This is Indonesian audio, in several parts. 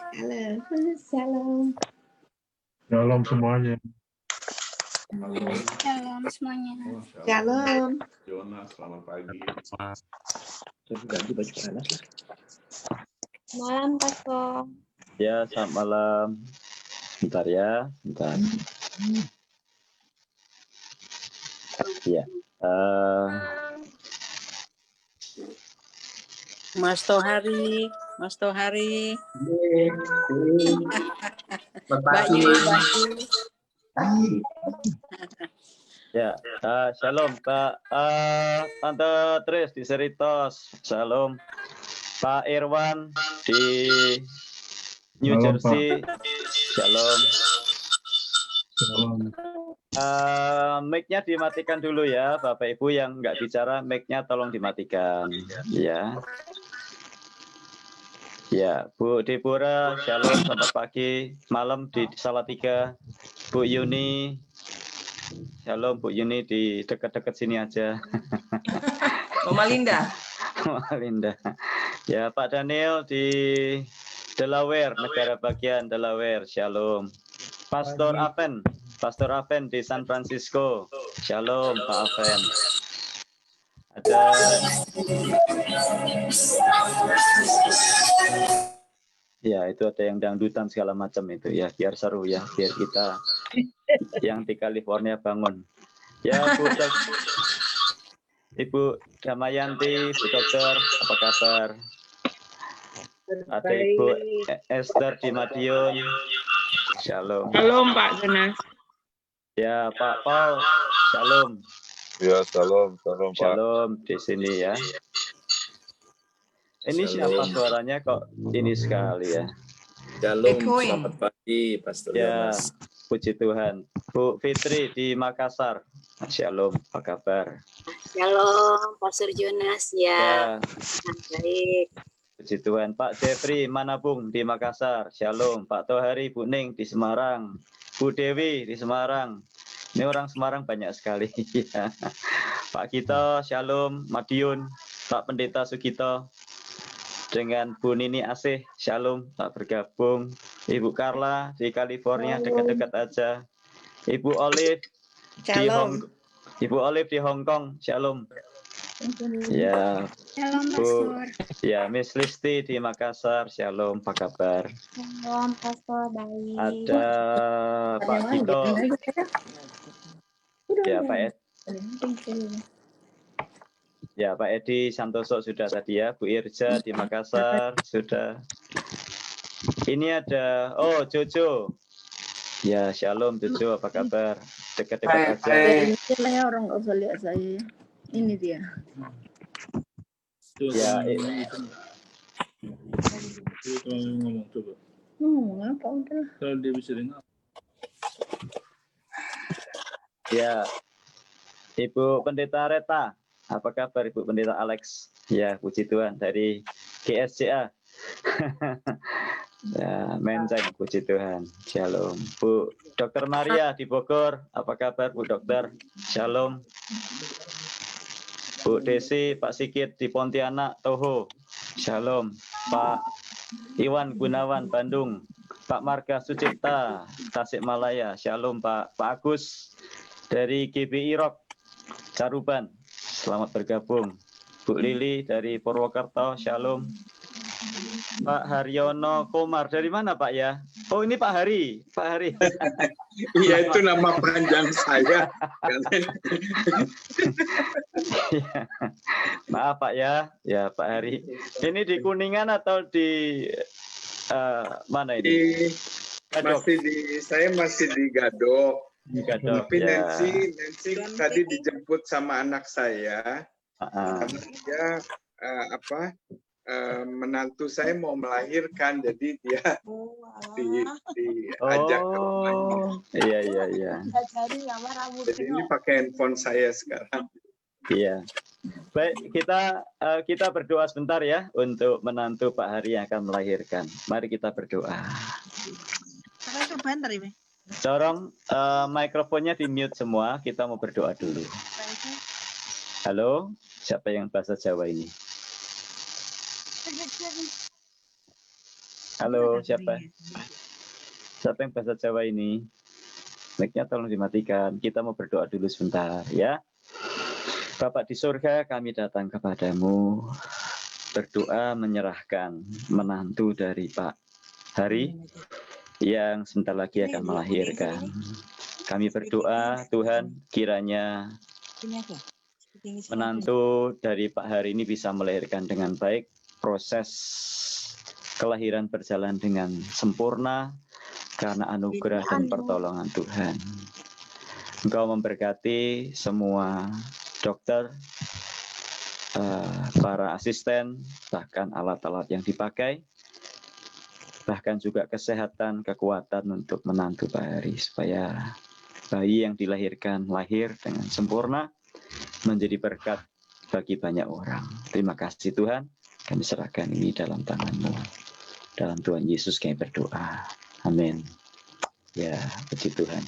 Halo, salam. Shalom semuanya. Shalom semuanya. Shalom. Jonas, selamat pagi. Ganti baju panas lah. Malam Pastor. Ya, selamat malam. Bentar ya, bentar. Ya. Mas Tohari. Bayu. Ya, shalom Pak. Tante Tris di Seritos. Shalom. Pak Irwan di New Shalom, Jersey. Shalom. Shalom. Mic-nya dimatikan dulu ya, Bapak Ibu yang nggak bicara, mic-nya tolong dimatikan. Ya. Ya, Bu Deborah, shalom, selamat pagi, malam di Salatiga. Bu Yuni, shalom Bu Yuni di dekat-dekat sini aja. Mama Linda. Mama Linda. Ya, Pak Daniel di Delaware, negara bagian Delaware, shalom. Pastor Aven di San Francisco, shalom Pak Aven. Ada ya, itu ada yang dangdutan segala macam itu ya, biar seru ya, biar kita yang di California bangun. Ya, Ibu Damayanti, Bu Dokter, apa kabar? Ada Ibu Esther di Madiun, shalom. Shalom Pak Jonas. Ya, Pak Paul, shalom. Ya, shalom Pak. Shalom di sini ya. Ini siapa suaranya kok ini sekali ya? Shalom, selamat pagi Pastor Ya, Jonas. puji Tuhan. Bu Fitri di Makassar, shalom, apa kabar? Shalom Pastor Jonas ya. Baik. Puji Tuhan. Pak Jeffrey Manabung di Makassar, shalom. Pak Tohari, Bu Ning di Semarang, Bu Dewi di Semarang. Ini orang Semarang banyak sekali. Pak Gito, shalom. Madiun, Pak Pendeta Sugito, dengan Bu Nini Asih, shalom, tak bergabung. Ibu Carla di California, dekat-dekat aja. Ibu Olive di Hong Kong, shalom. Ya, Shalom Bu, Pastor. ya Miss Listi di Makassar, shalom, apa kabar? Shalom Pastor, baik. Ada Pak Tito, ya Pak Ed. Ya, Pak Edi Santoso sudah tadi ya, Bu Irja di Makassar sudah. Ini ada, oh Jojo. Ya, shalom Jojo, apa kabar? Dekat-dekat aja. Ini orang nggak usah lihat saya. Ini dia. Ya, Ngomong coba. Ngomong apa udah? Kalau dia bisa dengar. ya, Ibu Pendeta Reta, apa kabar Ibu Pendeta Alex? Ya, puji Tuhan dari GSCA. Ya, Menceng, puji Tuhan. Shalom. Bu Dokter Maria di Bogor, apa kabar Bu Dokter? Shalom. Bu Desi, Pak Sikit di Pontianak, Toho. Shalom. Pak Iwan Gunawan, Bandung. Pak Marga Sucipta, Tasikmalaya. Shalom Pak. Pak Agus dari GBI Rock, Caruban. Selamat bergabung. Bu Lili dari Purwokerto, shalom. Pak Haryono Komar, dari mana Pak ya? Oh ini Pak Hari. Iya, itu nama panjang saya. Maaf Pak ya. Ya Pak Hari. Ini di Kuningan atau di mana ini? Saya masih di Gadok. Tapi ya. Nancy tadi dijemput sama anak saya. Karena dia menantu saya mau melahirkan, jadi dia diajak ke rumahnya. Iya. Jadi ini pakai handphone saya sekarang. Iya. Baik, kita berdoa sebentar ya untuk menantu Pak Hari yang akan melahirkan. Mari kita berdoa. Dorong mikrofonnya di mute semua. Kita mau berdoa dulu. Halo, siapa yang bahasa Jawa ini? Halo, siapa? Siapa yang bahasa Jawa ini? Mic-nya tolong dimatikan. Kita mau berdoa dulu sebentar, ya. Bapak di surga, kami datang kepadamu. Berdoa menyerahkan menantu dari Pak Hari yang sebentar lagi akan melahirkan. Kami berdoa, Tuhan, kiranya menantu dari Pak Hari ini bisa melahirkan dengan baik, proses kelahiran berjalan dengan sempurna karena anugerah dan pertolongan Tuhan. Engkau memberkati semua dokter, para asisten, bahkan alat-alat yang dipakai, bahkan juga kesehatan, kekuatan untuk menantu Pak Hari, supaya bayi yang dilahirkan lahir dengan sempurna, menjadi berkat bagi banyak orang. Terima kasih Tuhan, kami serahkan ini dalam tangan-Mu. Dalam Tuhan Yesus kami berdoa. Amin. Ya, puji Tuhan.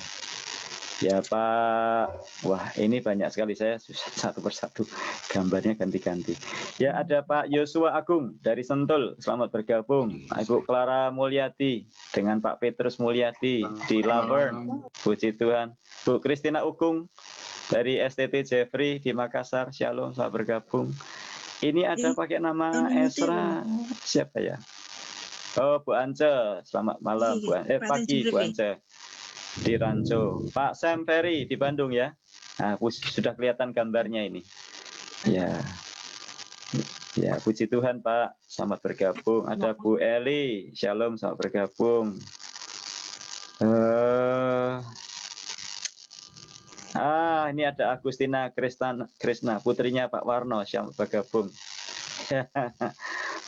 Ya Pak, wah ini banyak sekali, saya satu persatu gambarnya ganti-ganti. Ya ada Pak Yosua Agung dari Sentul, selamat bergabung. Ibu Clara Mulyati dengan Pak Petrus Mulyati di Laverne, puji Tuhan. Bu Kristina Ugung dari STT Jeffrey di Makassar, shalom, selamat bergabung. Ini ada pakai nama Esra, siapa ya? Oh Bu Ance, selamat malam Bu Ance. Pagi Bu Ance. Di Ranco. Pak Sam Ferry di Bandung ya. Nah, sudah kelihatan gambarnya ini. Ya. Ya, puji Tuhan Pak, selamat bergabung. Ada Bu Eli, shalom, selamat bergabung. Ini ada Agustina Krisna, putrinya Pak Warno, selamat bergabung.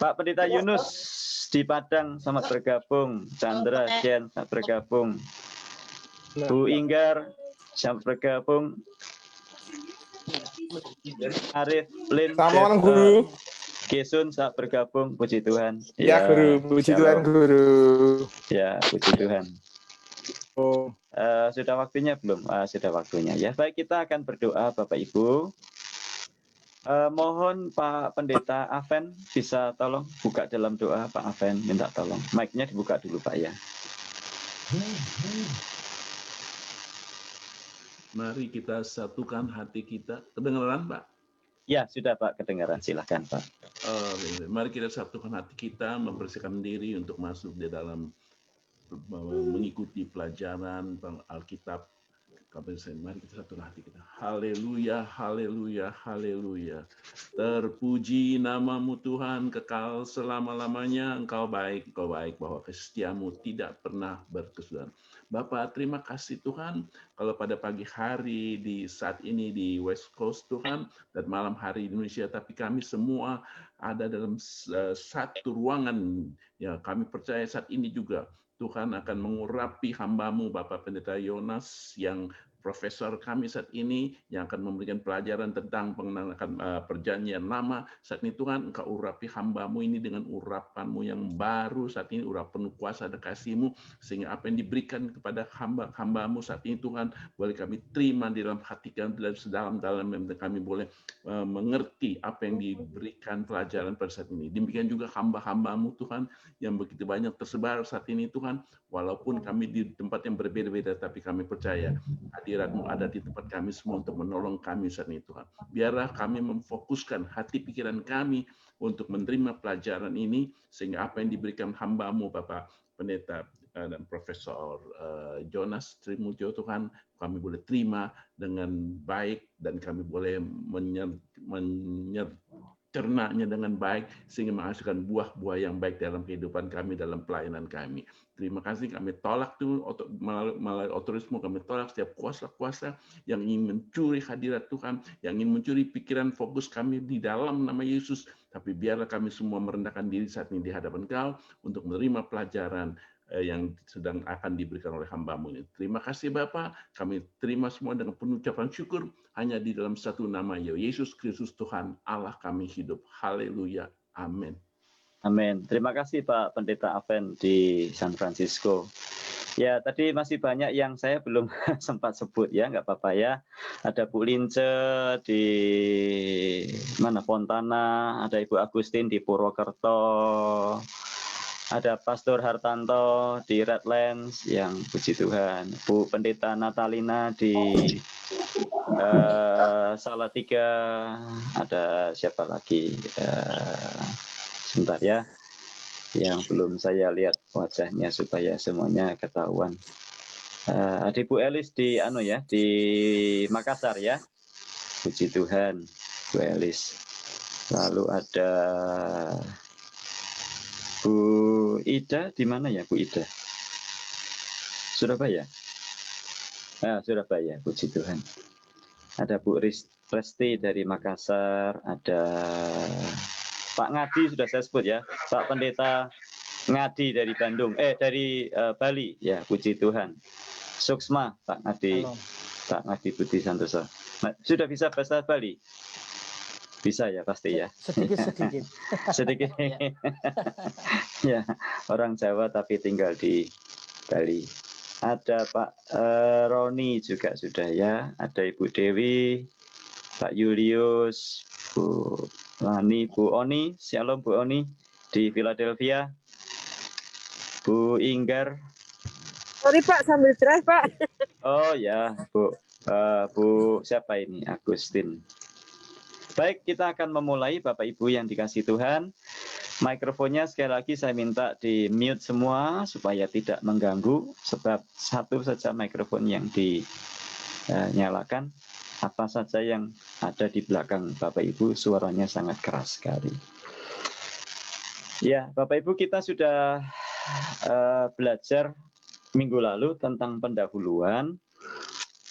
Pak Pendeta Yunus di Padang, selamat bergabung. Chandra Jen, selamat bergabung. Bu Inggar, selamat bergabung. Arif Lin, Selamat Guru. Gesun, selamat bergabung. Puji Tuhan. Ya Guru, puji Tuhan Guru. Ya, puji Tuhan. Oh. Sudah waktunya belum? Sudah waktunya. Ya, baik, kita akan berdoa Bapak Ibu. Mohon Pak Pendeta Aven bisa tolong buka dalam doa. Pak Aven minta tolong. Mic-nya dibuka dulu Pak ya. Mari kita satukan hati kita. Kedengaran, Pak? Ya, sudah Pak, kedengaran. Silakan Pak. Mari kita satukan hati kita, membersihkan diri untuk masuk di dalam mengikuti pelajaran Alkitab. Mari kita satukan hati kita. Haleluya, haleluya, haleluya. Terpuji namamu Tuhan, kekal selama-lamanya. Engkau baik, bahwa kesetiamu tidak pernah berkesudahan. Bapak, terima kasih Tuhan, kalau pada pagi hari di saat ini di West Coast Tuhan, dan malam hari di Indonesia, tapi kami semua ada dalam satu ruangan. Ya, kami percaya saat ini juga Tuhan akan mengurapi hamba-Mu Bapak Pendeta Yonas yang profesor kami saat ini yang akan memberikan pelajaran tentang pengenalan perjanjian lama. Saat ini Tuhan, Engkau urapi hamba-Mu ini dengan urapan-Mu yang baru saat ini, urapan penuh kuasa dan kasih-Mu, sehingga apa yang diberikan kepada hamba-Mu saat ini Tuhan, boleh kami terima di dalam hati kami, sedalam-dalam yang kami boleh mengerti apa yang diberikan pelajaran pada saat ini. Demikian juga hamba-hamba-Mu Tuhan yang begitu banyak tersebar saat ini Tuhan, walaupun kami di tempat yang berbeda-beda, tapi kami percaya hadirat-Mu ada di tempat kami semua untuk menolong kami saat ini Tuhan. Biarlah kami memfokuskan hati pikiran kami untuk menerima pelajaran ini, sehingga apa yang diberikan hamba-Mu Bapak Pendeta dan Profesor Jonas Trimulyo Tuhan, kami boleh terima dengan baik dan kami boleh mencernanya dengan baik, sehingga menghasilkan buah-buah yang baik dalam kehidupan kami, dalam pelayanan kami. Terima kasih, kami tolak tuh melalui otorisme, kami tolak setiap kuasa-kuasa yang ingin mencuri hadirat Tuhan, yang ingin mencuri pikiran fokus kami di dalam nama Yesus. Tapi biarlah kami semua merendahkan diri saat ini di hadapan Kau untuk menerima pelajaran yang sedang akan diberikan oleh hamba-Mu ini. Terima kasih Bapa, kami terima semua dengan penuh ucapan syukur hanya di dalam satu nama, Yesus Kristus Tuhan Allah kami hidup. Haleluya. Amin. Amin. Terima kasih Pak Pendeta Aven di San Francisco. Ya, tadi masih banyak yang saya belum sempat sebut ya, nggak apa-apa ya. Ada Bu Lince di mana Fontana, ada Ibu Agustin di Purwokerto, Ada Pastor Hartanto di Redlands yang puji Tuhan. Bu Pendeta Natalina di Salatiga. Ada siapa lagi? Sebentar ya. Yang belum saya lihat wajahnya supaya semuanya ketahuan. Ada Bu Elis di di Makassar ya. Puji Tuhan, Bu Elis. Lalu ada Bu Ida di mana ya Bu Ida? Surabaya. Surabaya, puji Tuhan. Ada Bu Resti dari Makassar, ada Pak Ngadi sudah saya sebut ya, Pak Pendeta Ngadi dari Bandung, dari Bali ya, puji Tuhan. Suksma Pak Ngadi, Pak Ngadi Budi Santoso. Nah, sudah bisa bahasa Bali? Bisa ya pasti ya. Sedikit. Sedikit. Ya, orang Jawa tapi tinggal di Bali. Ada Pak Roni juga sudah ya. Ada Ibu Dewi, Pak Julius, Bu Lani, Bu Oni, Shalom Bu Oni di Philadelphia. Bu Inggar. Sorry Pak, sambil drive Pak. Oh ya, Bu siapa ini? Agustin. Baik, kita akan memulai Bapak Ibu yang dikasihi Tuhan. Mikrofonnya sekali lagi saya minta di mute semua supaya tidak mengganggu, sebab satu saja mikrofon yang dinyalakan. Apa saja yang ada di belakang Bapak Ibu suaranya sangat keras sekali. Ya, Bapak Ibu, kita sudah belajar minggu lalu tentang pendahuluan.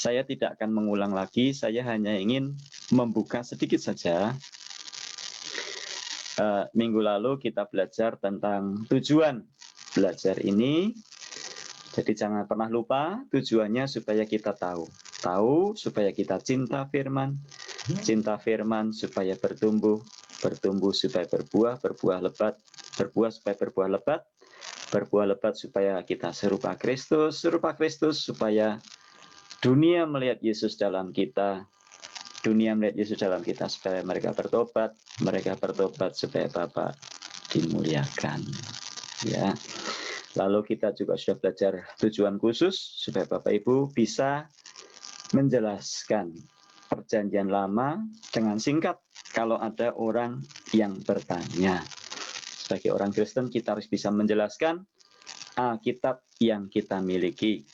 Saya tidak akan mengulang lagi, saya hanya ingin membuka sedikit saja. Minggu lalu kita belajar tentang tujuan belajar ini. Jadi jangan pernah lupa tujuannya supaya kita tahu supaya kita cinta firman supaya bertumbuh supaya berbuah lebat supaya kita serupa Kristus supaya dunia melihat Yesus dalam kita supaya mereka bertobat supaya Bapa dimuliakan ya. Lalu kita juga sudah belajar tujuan khusus supaya Bapak Ibu bisa menjelaskan perjanjian lama dengan singkat kalau ada orang yang bertanya. Sebagai orang Kristen kita harus bisa menjelaskan Alkitab yang kita miliki.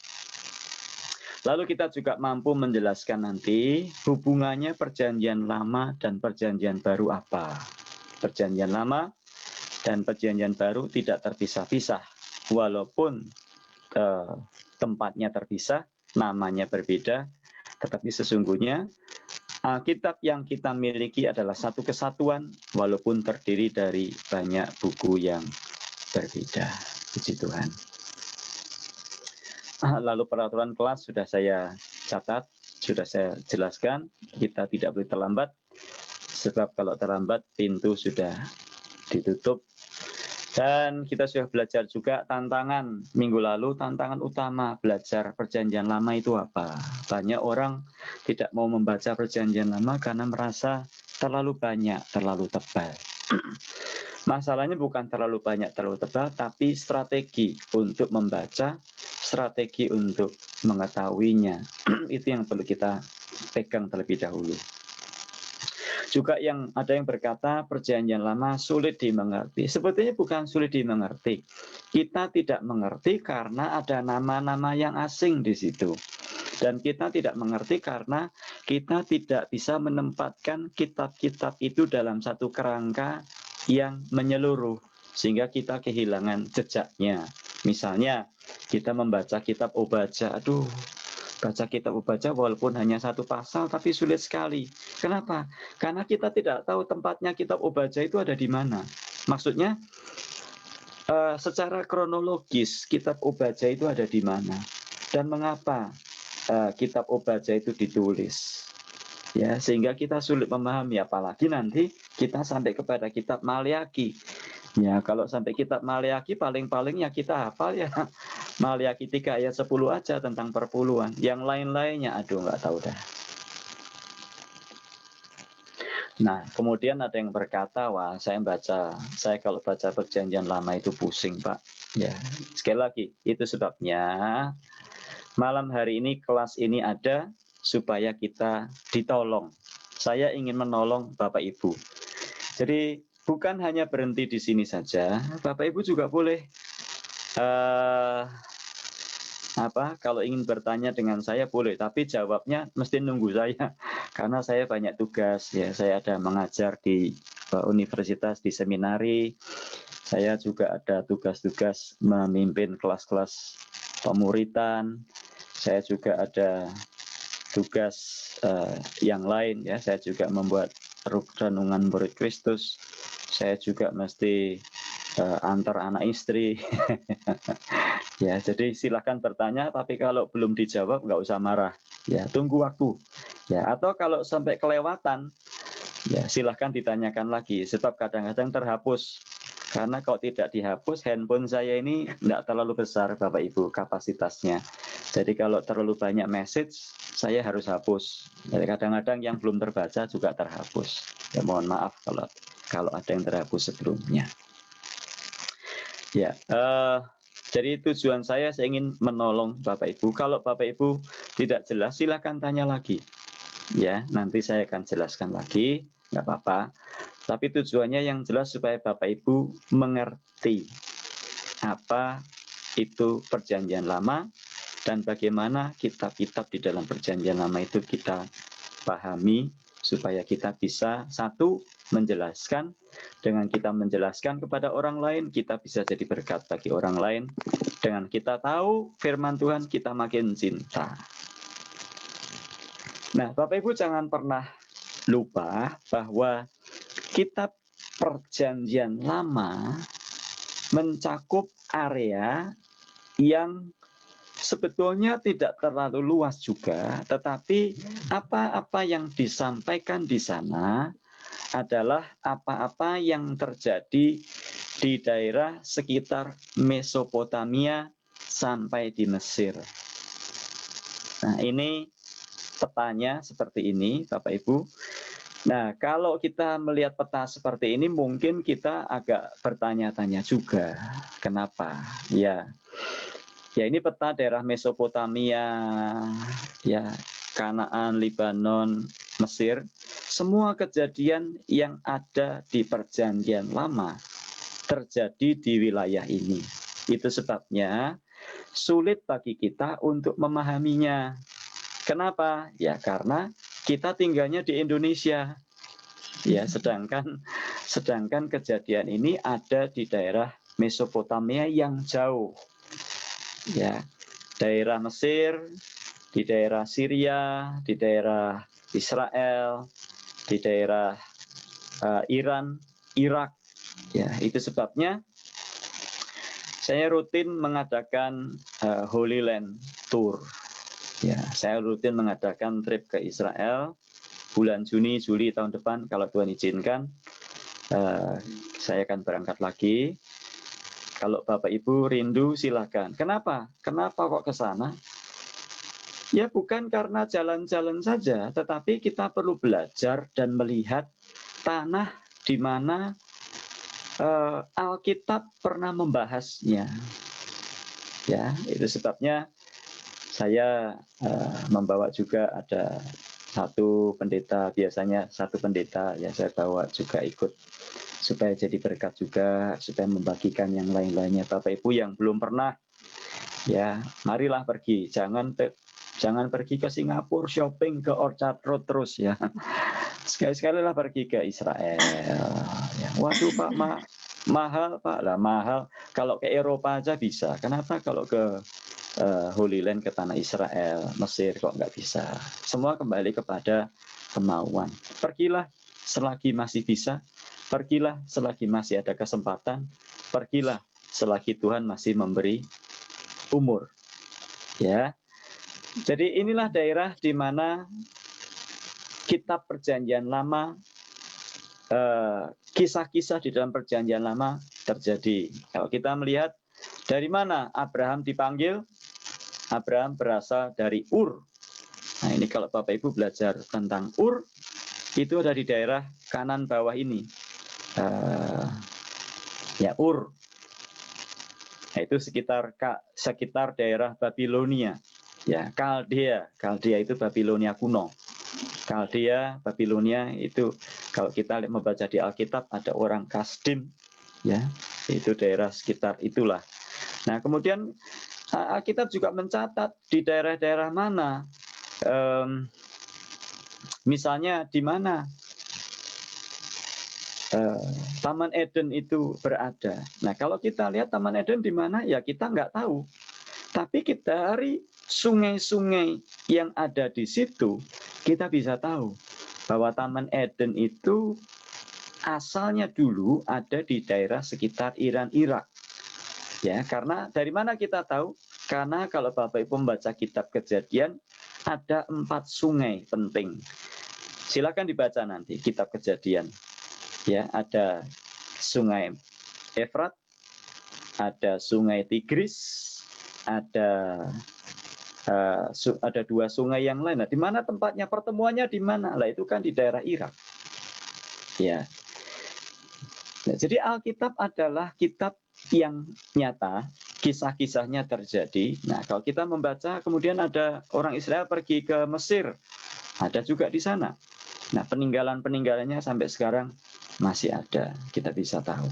Lalu kita juga mampu menjelaskan nanti hubungannya perjanjian lama dan perjanjian baru apa. Perjanjian lama dan perjanjian baru tidak terpisah-pisah. Walaupun tempatnya terpisah, namanya berbeda, tetapi sesungguhnya Alkitab yang kita miliki adalah satu kesatuan walaupun terdiri dari banyak buku yang berbeda. Puji Tuhan. Lalu peraturan kelas sudah saya catat, sudah saya jelaskan. Kita tidak boleh terlambat, sebab kalau terlambat pintu sudah ditutup. Dan kita sudah belajar juga tantangan minggu lalu, tantangan utama belajar perjanjian lama itu apa. Banyak orang tidak mau membaca perjanjian lama karena merasa terlalu banyak, terlalu tebal. Masalahnya bukan terlalu banyak, terlalu tebal, tapi strategi untuk membaca, strategi untuk mengetahuinya. Itu yang perlu kita pegang terlebih dahulu. Juga ada yang berkata perjanjian lama sulit dimengerti. Sebetulnya bukan sulit dimengerti. Kita tidak mengerti karena ada nama-nama yang asing di situ. Dan kita tidak mengerti karena kita tidak bisa menempatkan kitab-kitab itu dalam satu kerangka yang menyeluruh. Sehingga kita kehilangan jejaknya. Misalnya kita membaca kitab Obaja. Baca kitab Obaja walaupun hanya satu pasal tapi sulit sekali. Kenapa? Karena kita tidak tahu tempatnya kitab Obaja itu ada di mana. Maksudnya secara kronologis kitab Obaja itu ada di mana dan mengapa kitab Obaja itu ditulis. Ya, sehingga kita sulit memahami, apalagi nanti kita sampai kepada kitab Maleakhi. Ya, kalau sampai kitab Maleakhi paling-paling ya kita hafal ya Maleakhi 3 ayat 10 aja tentang perpuluhan. Yang lain-lainnya aduh nggak tahu dah. Nah, kemudian ada yang berkata, wah saya kalau baca perjanjian lama itu pusing Pak. Ya, sekali lagi, itu sebabnya malam hari ini kelas ini ada supaya kita ditolong. Saya ingin menolong Bapak Ibu. Jadi bukan hanya berhenti di sini saja, Bapak Ibu juga boleh kalau ingin bertanya dengan saya boleh, tapi jawabnya mesti nunggu saya karena saya banyak tugas ya. Saya ada mengajar di universitas, di seminari. Saya juga ada tugas-tugas memimpin kelas-kelas pemuritan. Saya juga ada tugas yang lain ya. Saya juga membuat renungan murid Kristus. Saya juga mesti antar anak istri. Ya, jadi silakan bertanya, tapi kalau belum dijawab nggak usah marah. Ya, tunggu waktu. Ya, atau kalau sampai kelewatan, ya silahkan ditanyakan lagi. Sebab kadang-kadang terhapus. Karena kalau tidak dihapus, handphone saya ini tidak terlalu besar, Bapak Ibu, kapasitasnya. Jadi kalau terlalu banyak message, saya harus hapus. Jadi kadang-kadang yang belum terbaca juga terhapus. Ya, mohon maaf kalau ada yang terhapus sebelumnya. Ya, jadi tujuan saya ingin menolong Bapak Ibu. Kalau Bapak Ibu tidak jelas, silakan tanya lagi. Ya, nanti saya akan jelaskan lagi, nggak apa-apa. Tapi tujuannya yang jelas supaya Bapak Ibu mengerti apa itu perjanjian lama dan bagaimana kitab-kitab di dalam perjanjian lama itu kita pahami supaya kita bisa satu menjelaskan. Dengan kita menjelaskan kepada orang lain, kita bisa jadi berkat bagi orang lain. Dengan kita tahu firman Tuhan, kita makin cinta. Nah, Bapak Ibu jangan pernah lupa bahwa kitab perjanjian lama mencakup area yang sebetulnya tidak terlalu luas juga, tetapi apa-apa yang disampaikan di sana adalah apa-apa yang terjadi di daerah sekitar Mesopotamia sampai di Mesir. Nah, ini petanya seperti ini, Bapak Ibu. Nah, kalau kita melihat peta seperti ini, mungkin kita agak bertanya-tanya juga, kenapa? Ya, ini peta daerah Mesopotamia, ya, Kanaan, Libanon, Mesir. Semua kejadian yang ada di perjanjian lama terjadi di wilayah ini. Itu sebabnya sulit bagi kita untuk memahaminya. Kenapa? Ya karena kita tinggalnya di Indonesia. Ya, sedangkan kejadian ini ada di daerah Mesopotamia yang jauh. Ya, daerah Mesir, di daerah Syria, di daerah Israel, di daerah Iran, Irak. Ya, itu sebabnya saya rutin mengadakan Holy Land Tour. Ya, saya rutin mengadakan trip ke Israel bulan Juni, Juli tahun depan kalau Tuhan izinkan. Saya akan berangkat lagi. Kalau Bapak Ibu rindu silakan. Kenapa? Kenapa kok ke sana? Ya bukan karena jalan-jalan saja, tetapi kita perlu belajar dan melihat tanah di mana Alkitab pernah membahasnya. Ya, itu sebabnya saya membawa juga ada satu pendeta, biasanya satu pendeta ya saya bawa juga ikut supaya jadi berkat juga, supaya membagikan yang lain-lainnya. Bapak Ibu yang belum pernah, ya marilah pergi, jangan pergi ke Singapura shopping ke Orchard Road terus ya. Sekali-sekali lah pergi ke Israel. Ya, waduh Pak, mahal Pak lah, mahal. Kalau ke Eropa aja bisa. Kenapa kalau ke Holy Land, ke tanah Israel, Mesir kok nggak bisa? Semua kembali kepada kemauan. Pergilah selagi masih bisa. Pergilah selagi masih ada kesempatan. Pergilah selagi Tuhan masih memberi umur. Ya. Jadi inilah daerah di mana kitab perjanjian lama, kisah-kisah di dalam perjanjian lama terjadi. Kalau kita melihat dari mana Abraham dipanggil, Abraham berasal dari Ur. Nah ini kalau Bapak Ibu belajar tentang Ur, itu ada di daerah kanan bawah ini, ya Ur. Nah, itu sekitar daerah Babilonia, ya Kaldea. Kaldea itu Babilonia kuno. Kaldea, Babilonia itu kalau kita membaca di Alkitab ada orang Kasdim, ya itu daerah sekitar itulah. Nah kemudian Alkitab juga mencatat di daerah-daerah mana, misalnya di mana Taman Eden itu berada. Nah kalau kita lihat Taman Eden di mana ya kita nggak tahu, tapi kita dari sungai-sungai yang ada di situ kita bisa tahu bahwa Taman Eden itu asalnya dulu ada di daerah sekitar Iran, Irak. Ya, karena dari mana kita tahu? Karena kalau Bapak Ibu membaca kitab Kejadian ada 4 sungai penting. Silakan dibaca nanti kitab Kejadian. Ya, ada Sungai Efrat, ada Sungai Tigris, ada 2 sungai yang lain. Nah, di mana tempatnya pertemuannya di mana? Lah itu kan di daerah Irak. Ya. Nah, jadi Alkitab adalah kitab yang nyata, kisah-kisahnya terjadi. Nah, kalau kita membaca, kemudian ada orang Israel pergi ke Mesir, ada juga di sana. Nah, peninggalan-peninggalannya sampai sekarang masih ada, kita bisa tahu.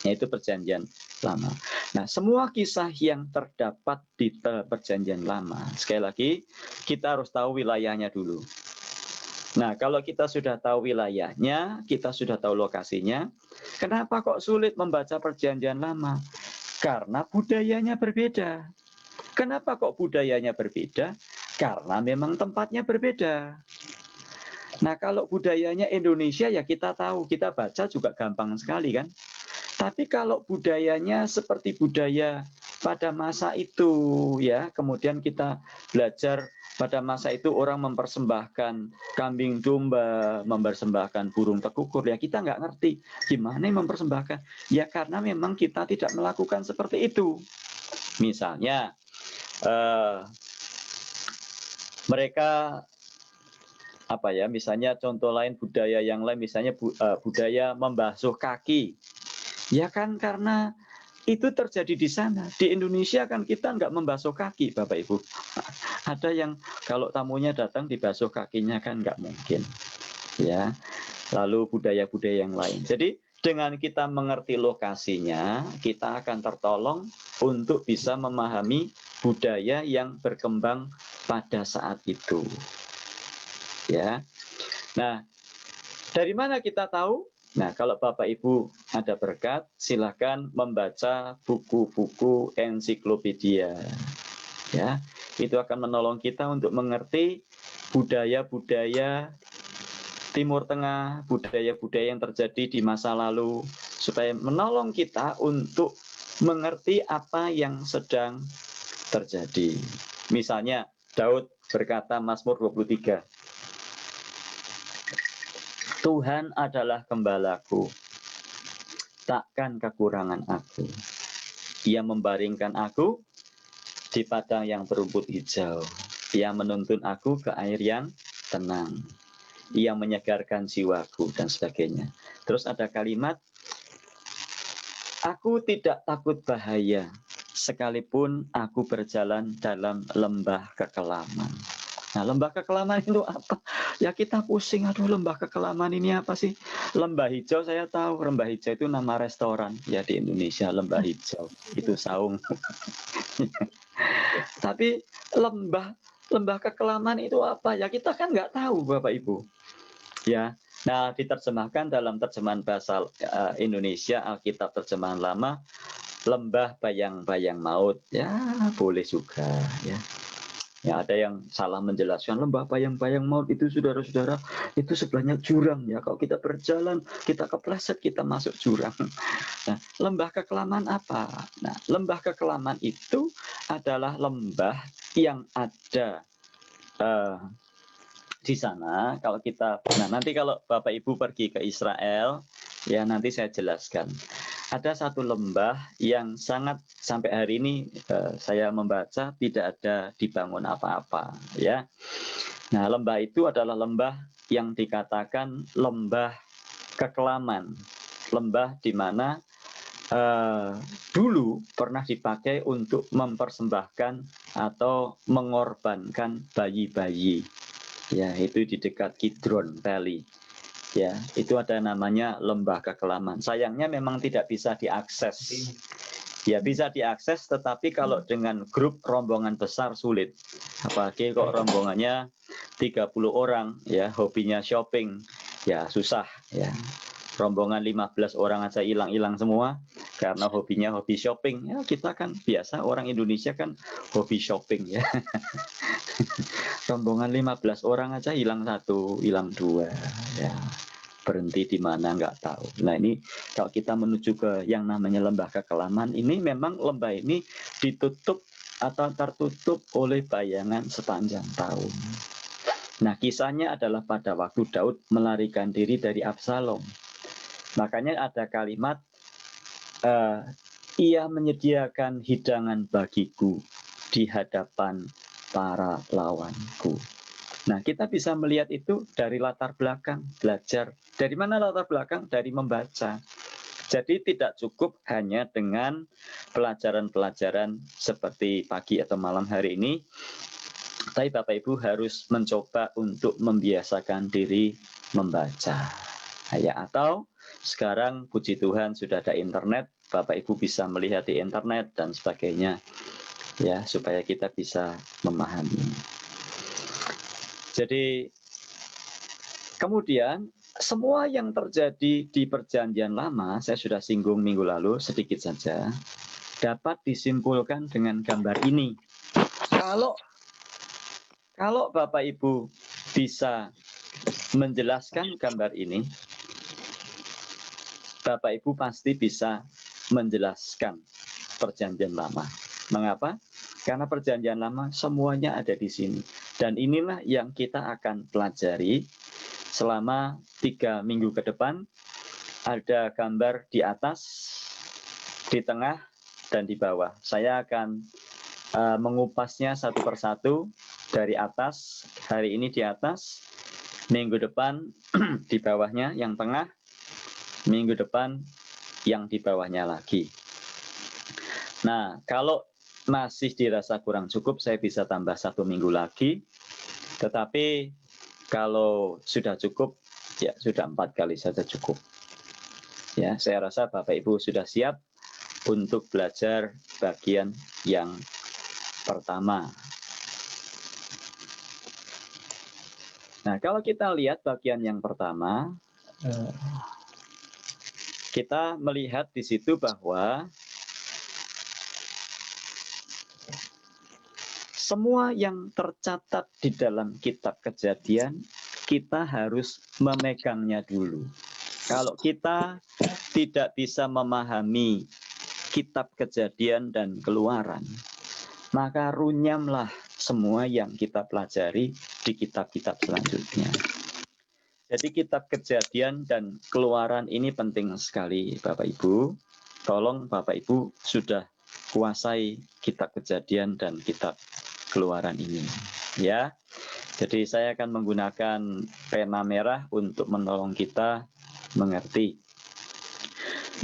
Yaitu Perjanjian Lama. Nah, semua kisah yang terdapat di Perjanjian Lama, sekali lagi, kita harus tahu wilayahnya dulu. Nah, kalau kita sudah tahu wilayahnya, kita sudah tahu lokasinya, kenapa kok sulit membaca Perjanjian Lama? Karena budayanya berbeda. Kenapa kok budayanya berbeda? Karena memang tempatnya berbeda. Nah, kalau budayanya Indonesia ya kita tahu, kita baca juga gampang sekali kan. Tapi kalau budayanya seperti budaya pada masa itu ya, kemudian kita belajar pada masa itu orang mempersembahkan kambing domba, mempersembahkan burung tekukur, ya kita nggak ngerti gimana mempersembahkan. Ya karena memang kita tidak melakukan seperti itu. Misalnya mereka apa ya? Misalnya contoh lain budaya yang lain, misalnya budaya membasuh kaki. Ya kan karena itu terjadi di sana. Di Indonesia kan kita nggak membasuh kaki, Bapak Ibu. Ada yang kalau tamunya datang dibasuh kakinya kan nggak mungkin. Ya. Lalu budaya-budaya yang lain. Jadi dengan kita mengerti lokasinya, kita akan tertolong untuk bisa memahami budaya yang berkembang pada saat itu. Ya. Nah, dari mana kita tahu? Nah, kalau Bapak Ibu ada berkat, silakan membaca buku-buku ensiklopedia. Ya, itu akan menolong kita untuk mengerti budaya-budaya Timur Tengah, budaya-budaya yang terjadi di masa lalu, supaya menolong kita untuk mengerti apa yang sedang terjadi. Misalnya, Daud berkata Mazmur 23, Tuhan adalah gembalaku, takkan kekurangan aku. Ia membaringkan aku di padang yang berumput hijau. Ia menuntun aku ke air yang tenang. Ia menyegarkan jiwaku dan sebagainya. Terus ada kalimat, aku tidak takut bahaya, sekalipun aku berjalan dalam lembah kekelaman. Nah, lembah kekelaman itu apa? Ya kita pusing, aduh lembah kekelaman ini apa sih? Lembah Hijau saya tahu, lembah hijau itu nama restoran ya di Indonesia, lembah hijau itu saung. Tapi lembah kekelaman itu apa? Ya kita kan nggak tahu, Bapak Ibu. Ya, nah diterjemahkan dalam terjemahan bahasa Indonesia Alkitab terjemahan lama, lembah bayang-bayang maut. Ya boleh juga ya. Ya ada yang salah menjelaskan lembah bayang-bayang maut itu saudara-saudara itu sebelahnya jurang ya. Kalau kita berjalan kita kepleset kita masuk jurang. Nah, lembah kekelaman apa? Nah, lembah kekelaman itu adalah lembah yang ada di sana. Kalau kita, nah nanti kalau Bapak Ibu pergi ke Israel, ya nanti saya jelaskan. ada satu lembah yang sangat sampai hari ini saya membaca tidak ada dibangun apa-apa, ya. Nah, lembah itu adalah lembah yang dikatakan lembah kekelaman, lembah di mana dulu pernah dipakai untuk mempersembahkan atau mengorbankan bayi-bayi. Ya, itu di dekat Kidron Valley. Ya, itu ada namanya lembah kekelaman. Sayangnya memang tidak bisa diakses. Ya, bisa diakses, tetapi kalau dengan grup rombongan besar sulit. Apalagi kok rombongannya 30 orang, ya, hobinya shopping, ya susah, ya. Rombongan 15 orang aja hilang-hilang semua karena hobinya hobi shopping. Ya, kita kan biasa orang Indonesia kan hobi shopping, ya. Rombongan 15 orang aja hilang 1, hilang 2, ya. Berhenti di mana nggak tahu. Nah, ini kalau kita menuju ke yang namanya lembah kekelaman, ini memang lembah ini ditutup atau tertutup oleh bayangan sepanjang tahun. Nah, kisahnya adalah pada waktu Daud melarikan diri dari Absalom. Makanya ada kalimat, ia menyediakan hidangan bagiku di hadapan para lawanku. Nah, kita bisa melihat itu dari latar belakang, belajar. Dari mana latar belakang? Dari membaca. Jadi tidak cukup hanya dengan pelajaran-pelajaran seperti pagi atau malam hari ini, tapi Bapak Ibu harus mencoba untuk membiasakan diri membaca. Ya, atau sekarang puji Tuhan sudah ada internet, Bapak Ibu bisa melihat di internet dan sebagainya, ya, supaya kita bisa memahami. Jadi kemudian semua yang terjadi di Perjanjian Lama, saya sudah singgung minggu lalu sedikit saja, dapat disimpulkan dengan gambar ini. Kalau Bapak Ibu bisa menjelaskan gambar ini, Bapak Ibu pasti bisa menjelaskan Perjanjian Lama. Mengapa? Karena Perjanjian Lama semuanya ada di sini. Dan inilah yang kita akan pelajari selama 3 minggu ke depan. Ada gambar di atas, di tengah, dan di bawah. Saya akan mengupasnya satu persatu dari atas. Hari ini di atas, minggu depan di bawahnya, yang tengah, minggu depan yang di bawahnya lagi. Nah, kalau masih dirasa kurang cukup, saya bisa tambah 1 minggu lagi. Tetapi kalau sudah cukup, ya sudah 4 kali saja cukup. Ya, saya rasa Bapak Ibu sudah siap untuk belajar bagian yang pertama. Nah, kalau kita lihat bagian yang pertama, kita melihat di situ bahwa semua yang tercatat di dalam kitab Kejadian, kita harus memegangnya dulu. Kalau kita tidak bisa memahami kitab Kejadian dan Keluaran, maka runyamlah semua yang kita pelajari di kitab-kitab selanjutnya. Jadi kitab Kejadian dan Keluaran ini penting sekali, Bapak Ibu. Tolong Bapak Ibu sudah kuasai kitab Kejadian dan kitab Keluaran ini, ya. Jadi saya akan menggunakan pena merah untuk menolong kita mengerti.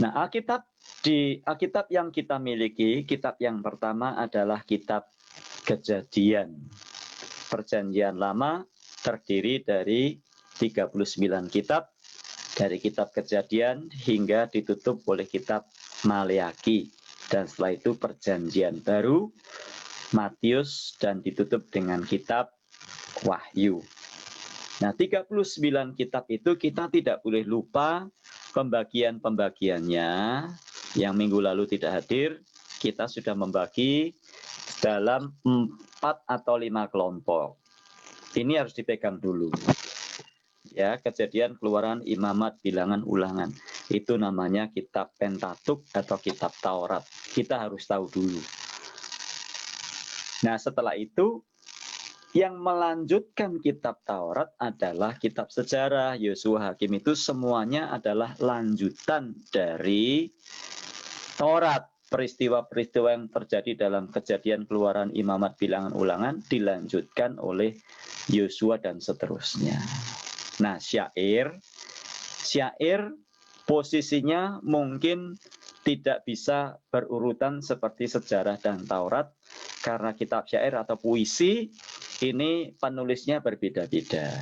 Nah, Alkitab yang kita miliki, kitab yang pertama adalah kitab Kejadian. Perjanjian Lama terdiri dari 39 kitab, dari kitab Kejadian hingga ditutup oleh kitab Maleaki. Dan setelah itu Perjanjian Baru, Matius, dan ditutup dengan kitab Wahyu. Nah, 39 kitab itu kita tidak boleh lupa pembagian-pembagiannya. Yang minggu lalu tidak hadir, kita sudah membagi dalam 4 atau 5 kelompok. Ini harus dipegang dulu. Ya, Kejadian, Keluaran, Imamat, Bilangan, Ulangan. Itu namanya kitab Pentatuk atau kitab Taurat. Kita harus tahu dulu. Nah, setelah itu yang melanjutkan kitab Taurat adalah kitab sejarah, Yosua, Hakim, itu semuanya adalah lanjutan dari Taurat, peristiwa-peristiwa yang terjadi dalam Kejadian, Keluaran, Imamat, Bilangan, Ulangan dilanjutkan oleh Yosua dan seterusnya. Nah, syair posisinya mungkin tidak bisa berurutan seperti sejarah dan Taurat, karena kitab syair atau puisi ini penulisnya berbeda-beda.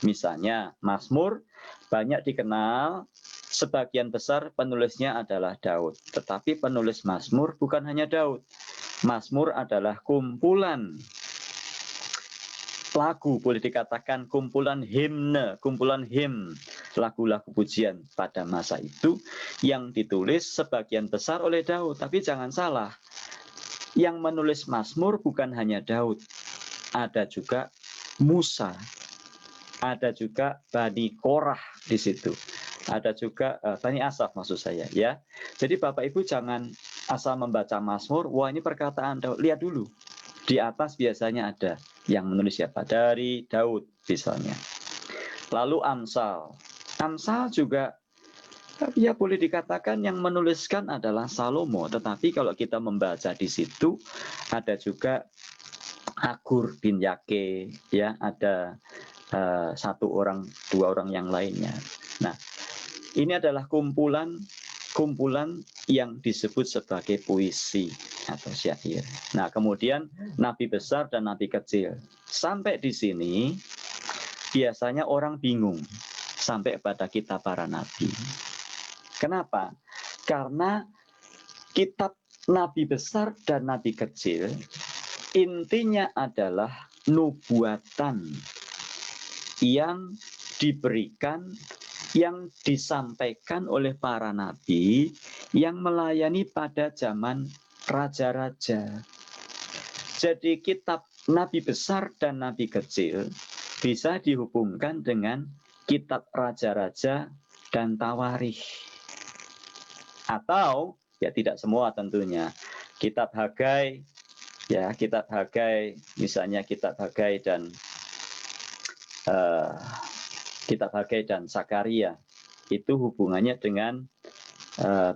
Misalnya Mazmur banyak dikenal, sebagian besar penulisnya adalah Daud. Tetapi penulis Mazmur bukan hanya Daud. Mazmur adalah kumpulan lagu, boleh dikatakan kumpulan himne, kumpulan him, lagu-lagu pujian pada masa itu yang ditulis sebagian besar oleh Daud. Tapi jangan salah, yang menulis Mazmur bukan hanya Daud, ada juga Musa, ada juga Bani Korah di situ, ada juga Bani Asaf maksud saya ya. Jadi Bapak Ibu jangan asal membaca Mazmur, wah ini perkataan Daud, lihat dulu di atas biasanya ada yang menulis siapa, dari Daud misalnya. Lalu Amsal juga ya boleh dikatakan yang menuliskan adalah Salomo, tetapi kalau kita membaca di situ ada juga Agur bin Yake, ya ada satu orang, dua orang yang lainnya. Nah, ini adalah kumpulan yang disebut sebagai puisi atau syair. Nah, kemudian nabi besar dan nabi kecil. Sampai di sini biasanya orang bingung sampai pada kitab para nabi. Kenapa? Karena kitab nabi besar dan nabi kecil intinya adalah nubuatan yang diberikan, yang disampaikan oleh para nabi yang melayani pada zaman raja-raja. Jadi kitab nabi besar dan nabi kecil bisa dihubungkan dengan kitab raja-raja dan tawarikh. Atau ya tidak semua tentunya. Kitab Hagai, ya kitab Hagai, misalnya kitab Hagai dan kitab Hagai dan Sakaria itu hubungannya dengan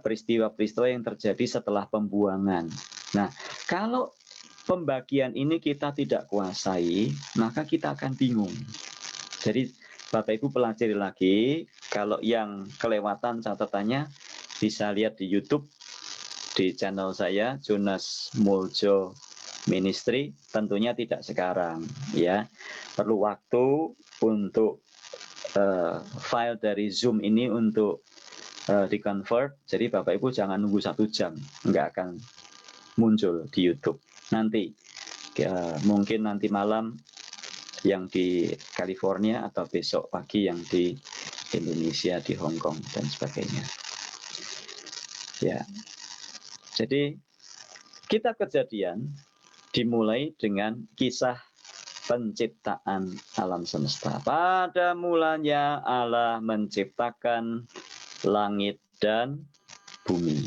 peristiwa-peristiwa yang terjadi setelah pembuangan. Nah, kalau pembagian ini kita tidak kuasai, maka kita akan bingung. Jadi Bapak Ibu pelajari lagi, kalau yang kelewatan catatannya bisa lihat di YouTube di channel saya Jonas Muljo Ministry, tentunya tidak sekarang ya. Perlu waktu untuk file dari Zoom ini untuk di-convert. Jadi Bapak Ibu jangan nunggu 1 jam, nggak akan muncul di YouTube. Nanti mungkin nanti malam yang di California atau besok pagi yang di Indonesia, di Hong Kong dan sebagainya. Ya. Jadi kitab Kejadian dimulai dengan kisah penciptaan alam semesta. Pada mulanya Allah menciptakan langit dan bumi.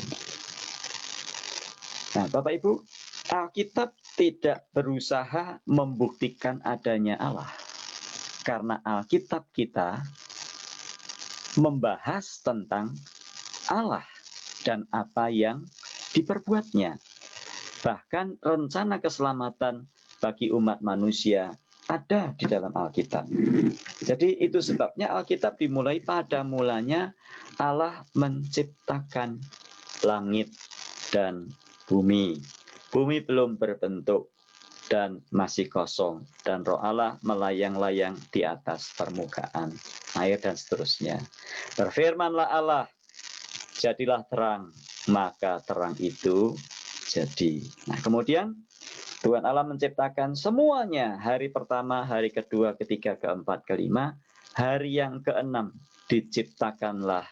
Nah, Bapak Ibu, Alkitab tidak berusaha membuktikan adanya Allah. Karena Alkitab kita membahas tentang Allah dan apa yang diperbuatnya. Bahkan rencana keselamatan bagi umat manusia ada di dalam Alkitab. Jadi itu sebabnya Alkitab dimulai pada mulanya Allah menciptakan langit dan bumi. Bumi belum berbentuk dan masih kosong, dan Roh Allah melayang-layang di atas permukaan air dan seterusnya. Berfirmanlah Allah, jadilah terang, maka terang itu jadi. Nah, kemudian Tuhan Allah menciptakan semuanya. Hari pertama, hari kedua, ketiga, keempat, kelima. Hari yang keenam diciptakanlah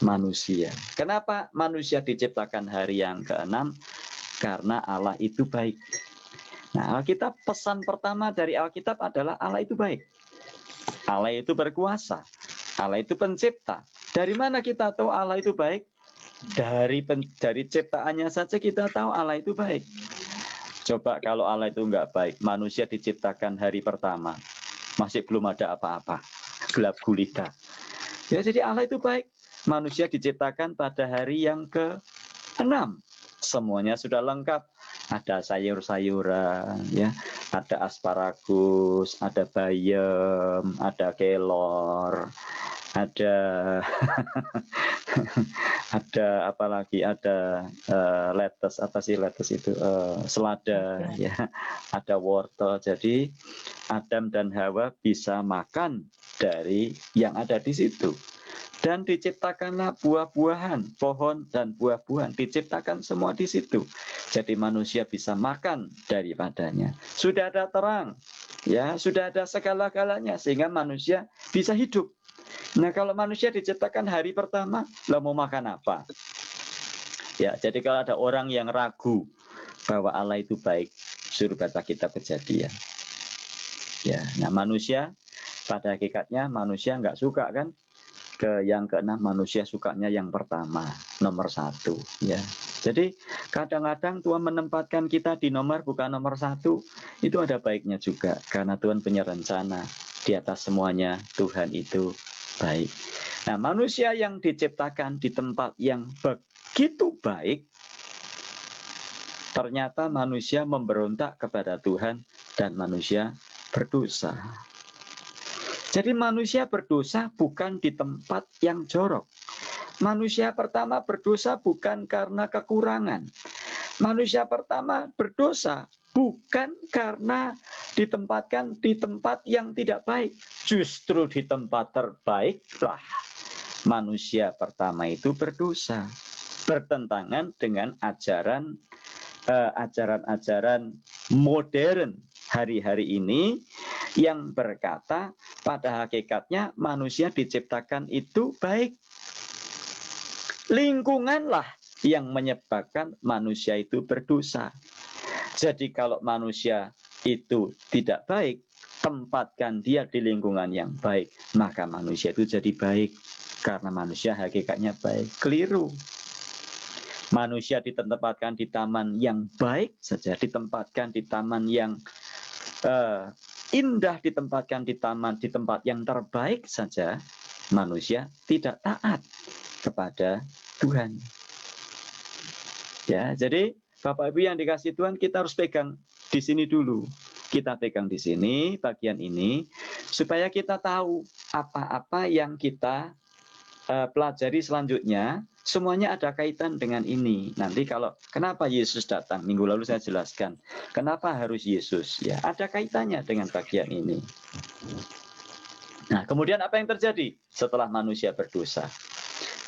manusia. Kenapa manusia diciptakan hari yang keenam? Karena Allah itu baik. Nah, Alkitab, pesan pertama dari Alkitab adalah Allah itu baik. Allah itu berkuasa. Allah itu pencipta. Dari mana kita tahu Allah itu baik? Dari ciptaannya saja kita tahu Allah itu baik. Coba kalau Allah itu enggak baik, manusia diciptakan hari pertama, masih belum ada apa-apa, gelap gulita. Ya, jadi Allah itu baik. Manusia diciptakan pada hari yang ke-6. 6. Semuanya sudah lengkap. Ada sayur-sayuran, ya, ada asparagus, ada bayam, ada kelor, ada ada apa lagi, ada lettuce, apa sih lettuce itu, selada, ya, ada wortel. Jadi Adam dan Hawa bisa makan dari yang ada di situ. Dan diciptakanlah buah-buahan, pohon dan buah-buahan, diciptakan semua di situ. Jadi manusia bisa makan daripadanya. Sudah ada terang, ya, sudah ada segala-galanya sehingga manusia bisa hidup. Nah, kalau manusia diciptakan hari pertama, lah mau makan apa? Ya, jadi kalau ada orang yang ragu bahwa Allah itu baik, suruh baca kitab Kejadian. Ya, nah manusia pada hakikatnya manusia nggak suka kan ke yang keenam, manusia sukanya yang pertama, nomor 1, ya. Jadi kadang-kadang Tuhan menempatkan kita di nomor bukan nomor 1, itu ada baiknya juga karena Tuhan punya rencana. Di atas semuanya Tuhan itu baik. Nah, manusia yang diciptakan di tempat yang begitu baik, ternyata manusia memberontak kepada Tuhan dan manusia berdosa. Jadi manusia berdosa bukan di tempat yang jorok. Manusia pertama berdosa bukan karena kekurangan. Manusia pertama berdosa bukan karena ditempatkan di tempat yang tidak baik. Justru di tempat terbaiklah manusia pertama itu berdosa. Bertentangan dengan ajaran-ajaran modern hari-hari ini yang berkata pada hakikatnya manusia diciptakan itu baik. Lingkunganlah yang menyebabkan manusia itu berdosa. Jadi kalau manusia itu tidak baik, tempatkan dia di lingkungan yang baik, maka manusia itu jadi baik. Karena manusia hakikatnya baik. Keliru. Manusia ditempatkan di taman yang baik saja, ditempatkan di taman yang indah, ditempatkan di tempat yang terbaik saja, manusia tidak taat kepada Tuhan. Ya, jadi Bapak Ibu yang dikasihi Tuhan, kita harus pegang di sini dulu. Kita pegang di sini bagian ini supaya kita tahu apa-apa yang kita pelajari selanjutnya. Semuanya ada kaitan dengan ini. Nanti kalau kenapa Yesus datang, minggu lalu saya jelaskan. Kenapa harus Yesus? Ya, ada kaitannya dengan bagian ini. Nah, kemudian apa yang terjadi setelah manusia berdosa?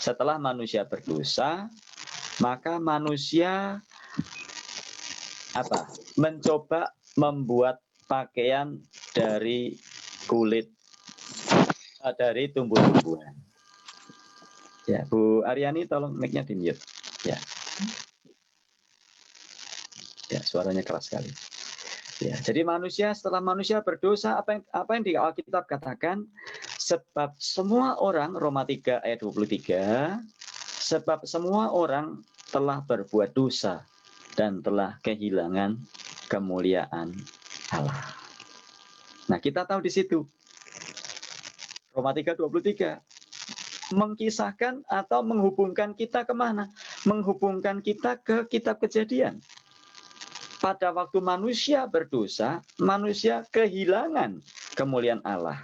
Setelah manusia berdosa, maka manusia mencoba membuat pakaian dari kulit, dari tumbuh-tumbuhan. Ya, Bu Aryani tolong mic-nya di-mute. Ya. Ya, suaranya keras sekali. Ya, jadi setelah manusia berdosa, apa yang di Alkitab katakan? Sebab semua orang, Roma 3 ayat 23, sebab semua orang telah berbuat dosa dan telah kehilangan kemuliaan Allah. Nah, kita tahu di situ. Roma 3:23 mengkisahkan atau menghubungkan kita kemana? Menghubungkan kita ke kitab Kejadian. Pada waktu manusia berdosa, manusia kehilangan kemuliaan Allah.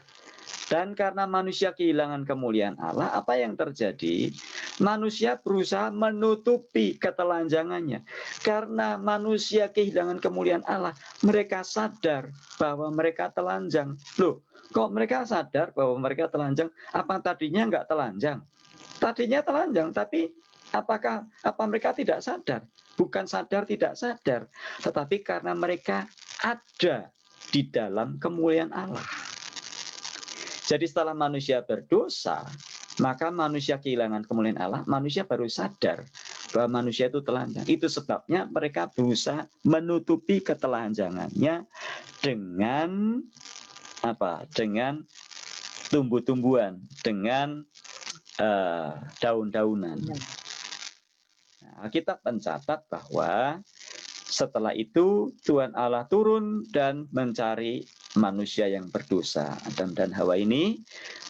Dan karena manusia kehilangan kemuliaan Allah, apa yang terjadi? Manusia berusaha menutupi ketelanjangannya. Karena manusia kehilangan kemuliaan Allah, mereka sadar bahwa mereka telanjang. Loh, kok mereka sadar bahwa mereka telanjang? Apa tadinya nggak telanjang? Tadinya telanjang, tapi apa mereka tidak sadar? Bukan sadar tidak sadar, tetapi karena mereka ada di dalam kemuliaan Allah. Jadi setelah manusia berdosa, maka manusia kehilangan kemuliaan Allah, manusia baru sadar bahwa manusia itu telanjang. Itu sebabnya mereka berusaha menutupi ketelanjangannya dengan dengan tumbuh-tumbuhan, dengan daun-daunan. Nah, kita mencatat bahwa setelah itu Tuhan Allah turun dan mencari manusia yang berdosa, Adam dan Hawa ini,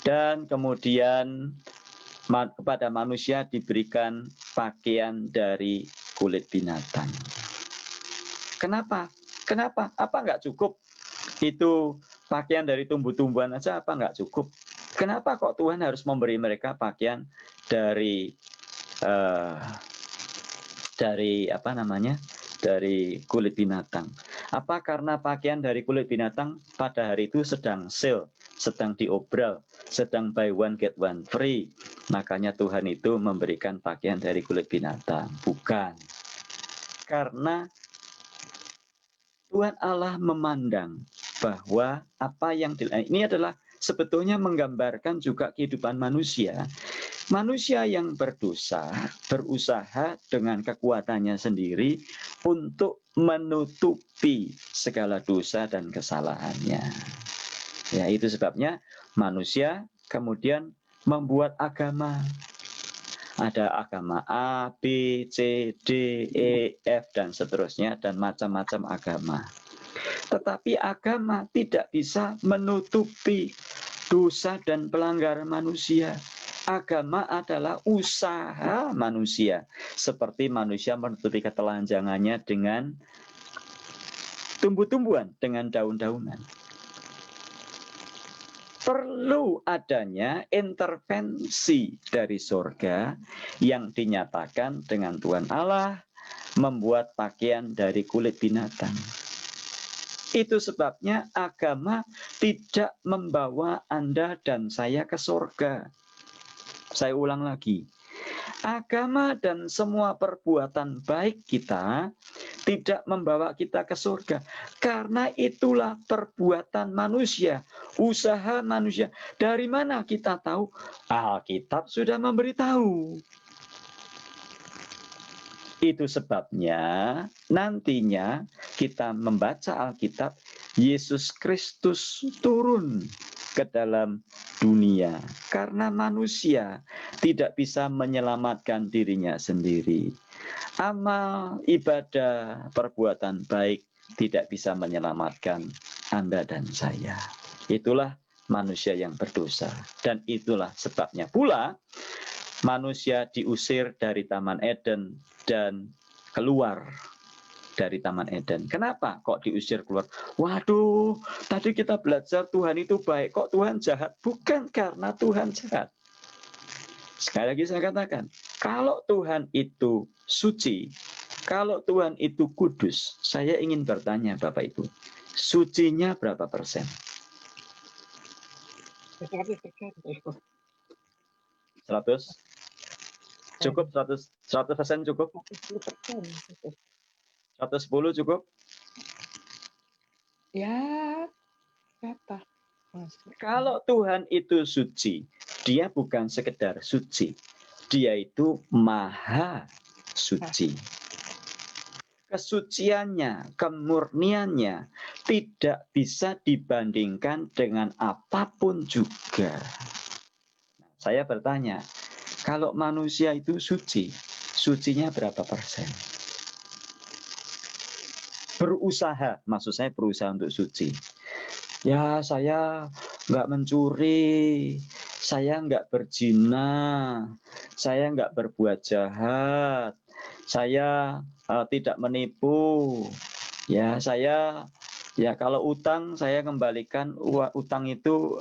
dan kemudian kepada manusia diberikan pakaian dari kulit binatang. Kenapa? Kenapa? Apa nggak cukup? Itu pakaian dari tumbuh-tumbuhan aja apa nggak cukup? Kenapa kok Tuhan harus memberi mereka pakaian dari apa namanya? Dari kulit binatang? Apa karena pakaian dari kulit binatang pada hari itu sedang sale, sedang diobral, sedang buy one get one free? Makanya Tuhan itu memberikan pakaian dari kulit binatang. Bukan. Karena Tuhan Allah memandang bahwa apa yang ini adalah sebetulnya menggambarkan juga kehidupan manusia. Manusia yang berdosa berusaha dengan kekuatannya sendiri untuk menutupi segala dosa dan kesalahannya. Ya, itu sebabnya manusia kemudian membuat agama. Ada agama A, B, C, D, E, F, dan seterusnya, dan macam-macam agama. Tetapi agama tidak bisa menutupi dosa dan pelanggaran manusia. Agama adalah usaha manusia. Seperti manusia menutupi ketelanjangannya dengan tumbuh-tumbuhan, dengan daun-daunan. Perlu adanya intervensi dari surga yang dinyatakan dengan Tuhan Allah membuat pakaian dari kulit binatang. Itu sebabnya agama tidak membawa Anda dan saya ke surga. Saya ulang lagi. Agama dan semua perbuatan baik kita tidak membawa kita ke surga. Karena itulah perbuatan manusia, usaha manusia. Dari mana kita tahu? Alkitab sudah memberitahu. Itu sebabnya nantinya kita membaca Alkitab, Yesus Kristus turun ke dalam dunia karena manusia tidak bisa menyelamatkan dirinya sendiri. Amal, ibadah, perbuatan baik tidak bisa menyelamatkan Anda dan saya. Itulah manusia yang berdosa. Dan itulah sebabnya pula manusia diusir dari Taman Eden dan keluar dari Taman Eden. Kenapa kok diusir keluar? Waduh, tadi kita belajar Tuhan itu baik, kok Tuhan jahat? Bukan karena Tuhan jahat. Sekali lagi saya katakan, kalau Tuhan itu suci, kalau Tuhan itu kudus, saya ingin bertanya Bapak Ibu, sucinya berapa persen? 100? Cukup 100% cukup? 110 cukup? Ya, berapa? Kalau Tuhan itu suci, dia bukan sekedar suci, dia itu maha suci. Kesuciannya, kemurniannya tidak bisa dibandingkan dengan apapun juga. Saya bertanya, kalau manusia itu suci, sucinya berapa persen? Berusaha, maksud saya berusaha untuk suci. Ya, saya nggak mencuri, saya nggak berzina, saya nggak berbuat jahat, saya tidak menipu. Ya, saya kalau utang saya kembalikan utang itu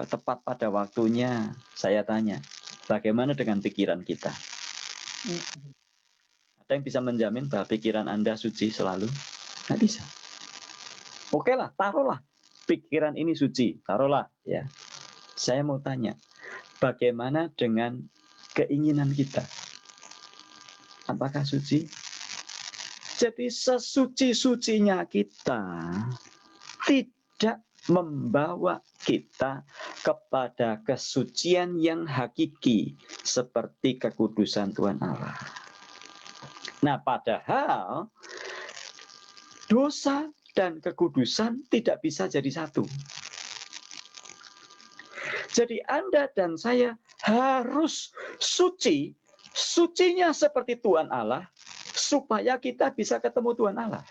tepat pada waktunya. Saya tanya, bagaimana dengan pikiran kita? Ada yang bisa menjamin bahwa pikiran Anda suci selalu? Nggak bisa. Oke lah, taruhlah pikiran ini suci, taruhlah ya. Saya mau tanya, bagaimana dengan keinginan kita? Apakah suci? Jadi sesuci-sucinya kita tidak membawa kita kepada kesucian yang hakiki seperti kekudusan Tuhan Allah. Nah, padahal dosa dan kekudusan tidak bisa jadi satu. Jadi Anda dan saya harus suci, sucinya seperti Tuhan Allah, supaya kita bisa ketemu Tuhan Allah.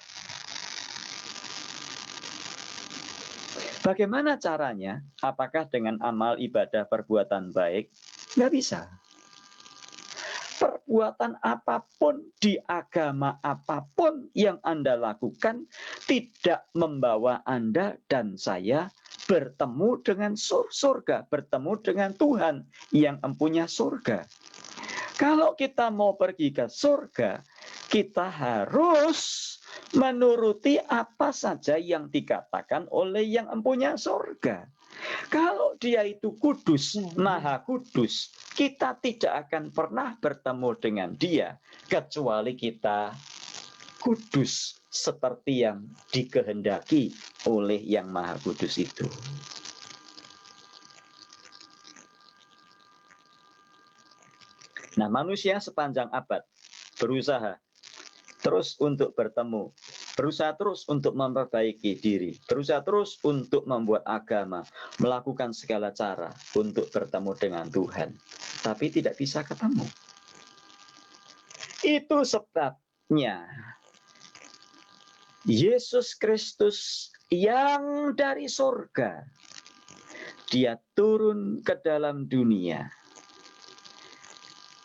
Bagaimana caranya? Apakah dengan amal ibadah perbuatan baik? Nggak bisa. perbuatan apapun di agama apapun yang Anda lakukan tidak membawa Anda dan saya bertemu dengan surga, bertemu dengan Tuhan yang mempunyai surga. Kalau kita mau pergi ke surga, kita harus menuruti apa saja yang dikatakan oleh yang mempunyai surga. Kalau dia itu kudus, maha kudus, kita tidak akan pernah bertemu dengan dia kecuali kita kudus seperti yang dikehendaki oleh yang maha kudus itu. Nah, manusia sepanjang abad berusaha terus untuk bertemu, berusaha terus untuk memperbaiki diri, berusaha terus untuk membuat agama, melakukan segala cara untuk bertemu dengan Tuhan, tapi tidak bisa ketemu. Itu sebabnya Yesus Kristus yang dari surga, dia turun ke dalam dunia.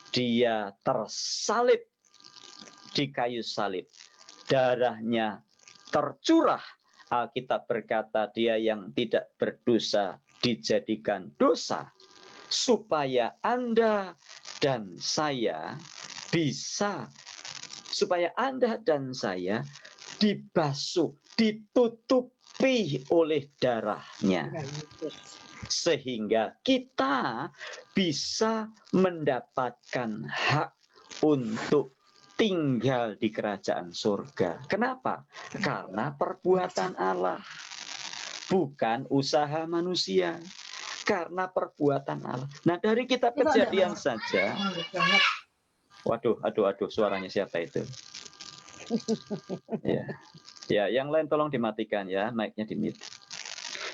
Dia tersalib di kayu salib. Darahnya tercurah. Alkitab berkata dia yang tidak berdosa dijadikan dosa. Supaya Anda dan saya dibasuh, ditutupi oleh darahnya. Sehingga kita bisa mendapatkan hak untuk tinggal di kerajaan surga. Kenapa? Karena perbuatan Allah, bukan usaha manusia. Karena perbuatan Allah. Nah, dari kitab Kejadian saja. Waduh, suaranya siapa itu? Ya, yang lain tolong dimatikan ya, mic-nya di-mute.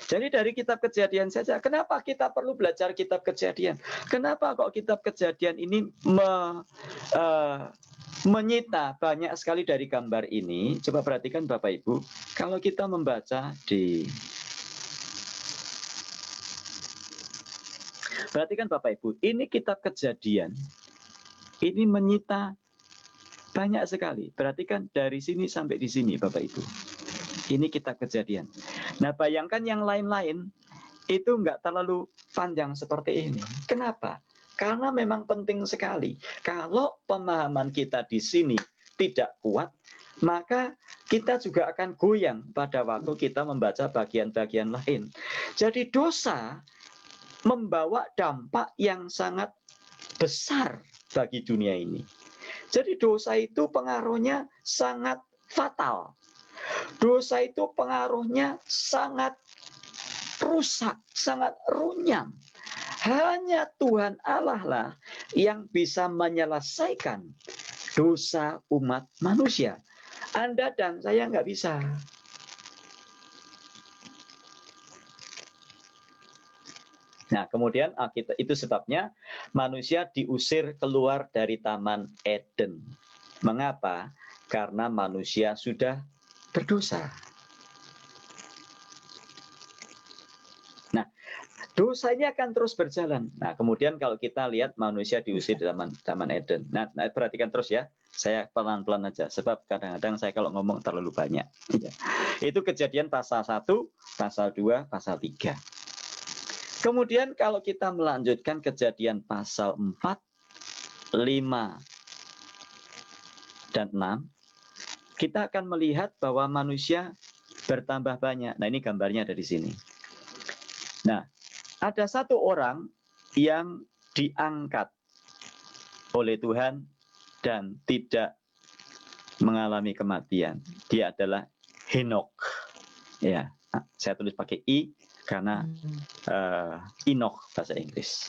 Jadi dari kitab Kejadian saja, kenapa kita perlu belajar kitab Kejadian? Kenapa kok kitab Kejadian ini menyita banyak sekali dari gambar ini? Coba perhatikan Bapak Ibu, kalau kita membaca perhatikan Bapak Ibu, ini kitab Kejadian, ini menyita banyak sekali. Perhatikan dari sini sampai di sini Bapak Ibu. Ini kitab Kejadian. Nah, bayangkan yang lain-lain itu nggak terlalu panjang seperti ini. Kenapa? Karena memang penting sekali. Kalau pemahaman kita di sini tidak kuat, maka kita juga akan goyang pada waktu kita membaca bagian-bagian lain. Jadi dosa membawa dampak yang sangat besar bagi dunia ini. Jadi dosa itu pengaruhnya sangat fatal. Dosa itu pengaruhnya sangat rusak, sangat runyam. Hanya Tuhan Allah lah yang bisa menyelesaikan dosa umat manusia. Anda dan saya nggak bisa. Nah, kemudian itu sebabnya manusia diusir keluar dari Taman Eden. Mengapa? Karena manusia sudah berdosa. Nah, dosanya akan terus berjalan. Nah, kemudian kalau kita lihat manusia diusir di Taman Eden. Nah, perhatikan terus ya. Saya pelan-pelan aja, sebab kadang-kadang saya kalau ngomong terlalu banyak. Itu Kejadian pasal 1, pasal 2, pasal 3. Kemudian kalau kita melanjutkan Kejadian pasal 4, 5, dan 6, kita akan melihat bahwa manusia bertambah banyak. Nah, ini gambarnya ada di sini. Nah, ada satu orang yang diangkat oleh Tuhan dan tidak mengalami kematian. Dia adalah Henokh. Ya, saya tulis pakai I karena Enoch bahasa Inggris.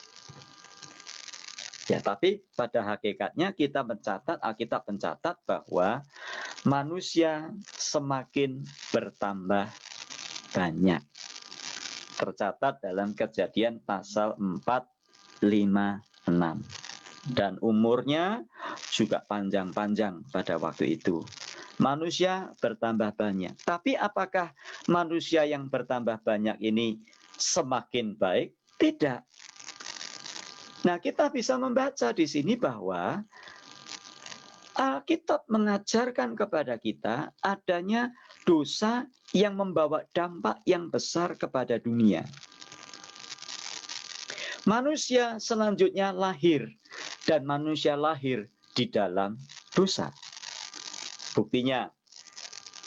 Ya, tapi pada hakikatnya kita mencatat, Alkitab mencatat bahwa manusia semakin bertambah banyak. Tercatat dalam Kejadian pasal 4, 5, 6. Dan umurnya juga panjang-panjang pada waktu itu. Manusia bertambah banyak. Tapi apakah manusia yang bertambah banyak ini semakin baik? Tidak. Nah, kita bisa membaca di sini bahwa Alkitab mengajarkan kepada kita adanya dosa yang membawa dampak yang besar kepada dunia. Manusia selanjutnya lahir, dan manusia lahir di dalam dosa. Buktinya,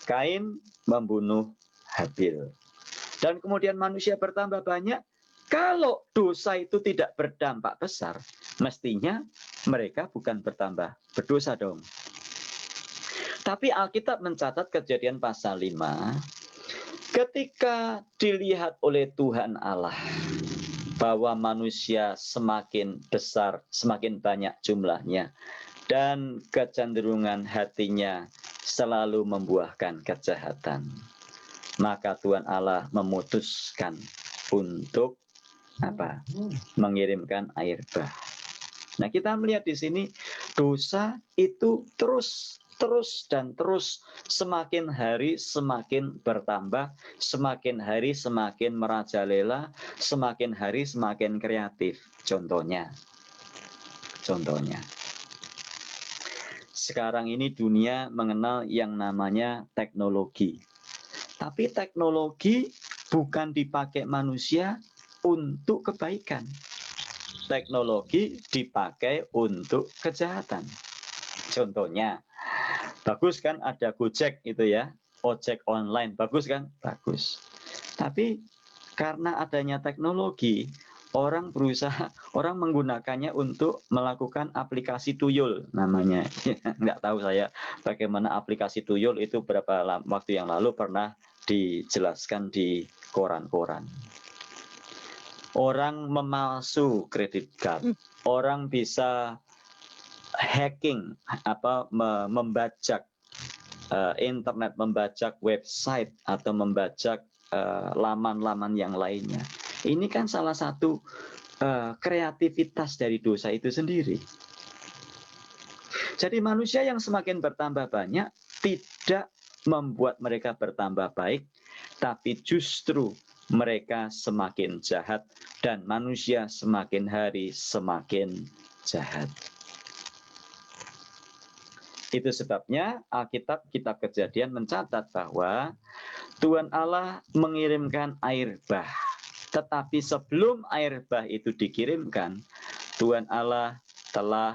Kain membunuh Habil. Dan kemudian manusia bertambah banyak. Kalau dosa itu tidak berdampak besar, mestinya mereka bukan bertambah berdosa dong. Tapi Alkitab mencatat Kejadian pasal 5, ketika dilihat oleh Tuhan Allah bahwa manusia semakin besar, semakin banyak jumlahnya, dan kecenderungan hatinya selalu membuahkan kejahatan, maka Tuhan Allah memutuskan untuk mengirimkan air bah. Nah, kita melihat di sini dosa itu terus semakin hari semakin bertambah, semakin hari semakin merajalela, semakin hari semakin kreatif. Contohnya, sekarang ini dunia mengenal yang namanya teknologi. Tapi teknologi bukan dipakai manusia untuk kebaikan. Teknologi dipakai untuk kejahatan. Contohnya, bagus kan ada Gojek itu ya, ojek online, bagus kan? Bagus. Tapi karena adanya teknologi, orang menggunakannya untuk melakukan aplikasi tuyul namanya. Nggak tahu saya bagaimana aplikasi tuyul itu, berapa waktu yang lalu pernah dijelaskan di koran-koran. Orang memalsu kredit card, orang bisa hacking, membajak internet, membajak website atau membajak laman-laman yang lainnya. Ini kan salah satu kreativitas dari dosa itu sendiri. Jadi manusia yang semakin bertambah banyak tidak membuat mereka bertambah baik, tapi justru mereka semakin jahat dan manusia semakin hari semakin jahat. Itu sebabnya Alkitab, kitab Kejadian mencatat bahwa Tuhan Allah mengirimkan air bah. Tetapi sebelum air bah itu dikirimkan, Tuhan Allah telah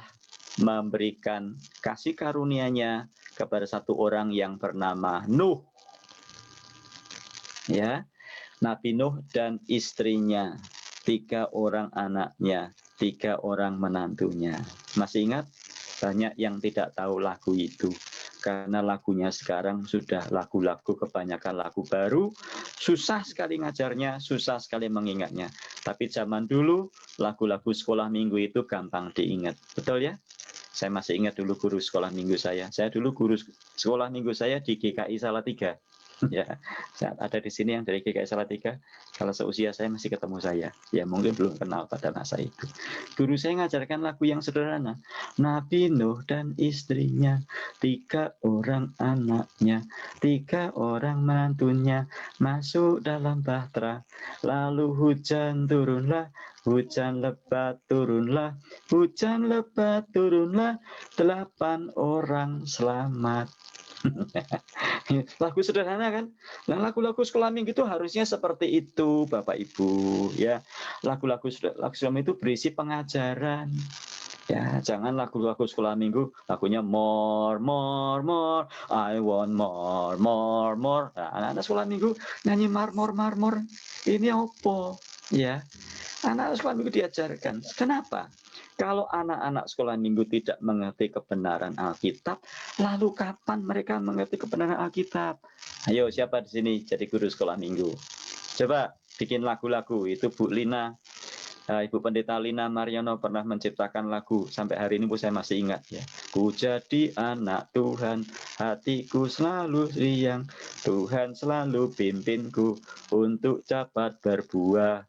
memberikan kasih karunia-Nya kepada satu orang yang bernama Nuh. Ya, Nabi Nuh dan istrinya, 3 orang anaknya, 3 orang menantunya. Masih ingat? Banyak yang tidak tahu lagu itu. Karena lagunya sekarang sudah lagu-lagu, kebanyakan lagu baru. Susah sekali ngajarnya, susah sekali mengingatnya. Tapi zaman dulu, lagu-lagu sekolah minggu itu gampang diingat. Betul ya? Saya masih ingat dulu guru sekolah minggu saya. Saya dulu guru sekolah minggu saya di GKI Salatiga. Ya, saat ada di sini yang dari GKI Salatiga, kalau seusia saya masih ketemu saya. Ya mungkin belum kenal pada masa itu. Guru saya ngajarkan lagu yang sederhana. Nabi Nuh dan istrinya, 3 orang anaknya, 3 orang menantunya masuk dalam bahtera. Lalu hujan turunlah, hujan lebat turunlah, hujan lebat turunlah, 8 orang selamat. Lagu sederhana kan? Nah, lagu-lagu sekolah minggu itu harusnya seperti itu, Bapak Ibu, ya. Lagu-lagu itu berisi pengajaran. Ya, jangan lagu-lagu sekolah minggu lagunya more, I want more. Nah, anak-anak sekolah minggu nyanyi more. Ini opo? Ya. Anak sekolah minggu diajarkan. Kenapa? Kalau anak-anak sekolah minggu tidak mengerti kebenaran Alkitab, lalu kapan mereka mengerti kebenaran Alkitab? Ayo, siapa di sini jadi guru sekolah minggu? Coba bikin lagu-lagu. Itu Bu Lina, Ibu Pendeta Lina Mariono pernah menciptakan lagu. Sampai hari ini saya masih ingat ya. Ku jadi anak Tuhan, hatiku selalu riang, Tuhan selalu pimpinku untuk dapat berbuah.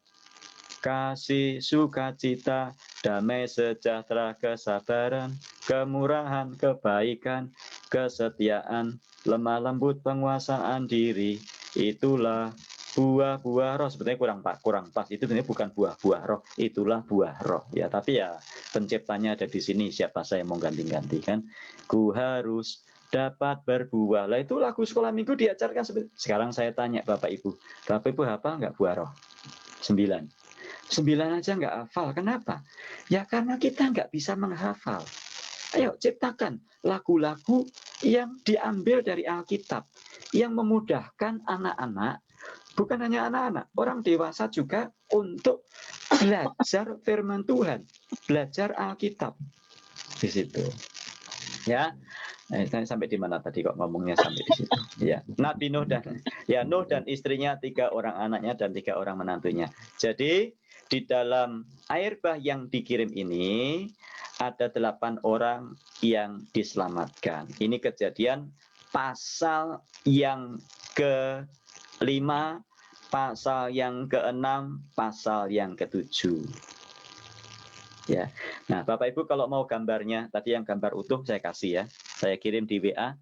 Kasih, sukacita, damai, sejahtera, kesabaran, kemurahan, kebaikan, kesetiaan, lemah lembut, penguasaan diri. Itulah Buah-buah roh sebetulnya kurang pas. Itu sebenarnya bukan buah-buah roh, itulah buah roh ya. Tapi ya penciptanya ada di sini, siapa saya mau ganti-ganti kan? Ku harus dapat berbuah. Lah itu lagu sekolah minggu diajarkan sebenarnya. Sekarang saya tanya Bapak Ibu hafal nggak buah roh? 9 aja nggak hafal. Kenapa? Ya karena kita nggak bisa menghafal. Ayo ciptakan lagu-lagu yang diambil dari Alkitab, yang memudahkan anak-anak. Bukan hanya anak-anak, orang dewasa juga untuk belajar firman Tuhan, belajar Alkitab di situ. Ya, sampai di mana tadi kok ngomongnya sampai di situ? Ya, Nabi Nuh dan istrinya, 3 orang anaknya dan 3 orang menantunya. Jadi di dalam air bah yang dikirim ini ada 8 orang yang diselamatkan. Ini Kejadian pasal yang ke-5, pasal yang ke-6, pasal yang ke-7. Ya. Nah, Bapak Ibu kalau mau gambarnya, tadi yang gambar utuh saya kasih ya. Saya kirim di WA.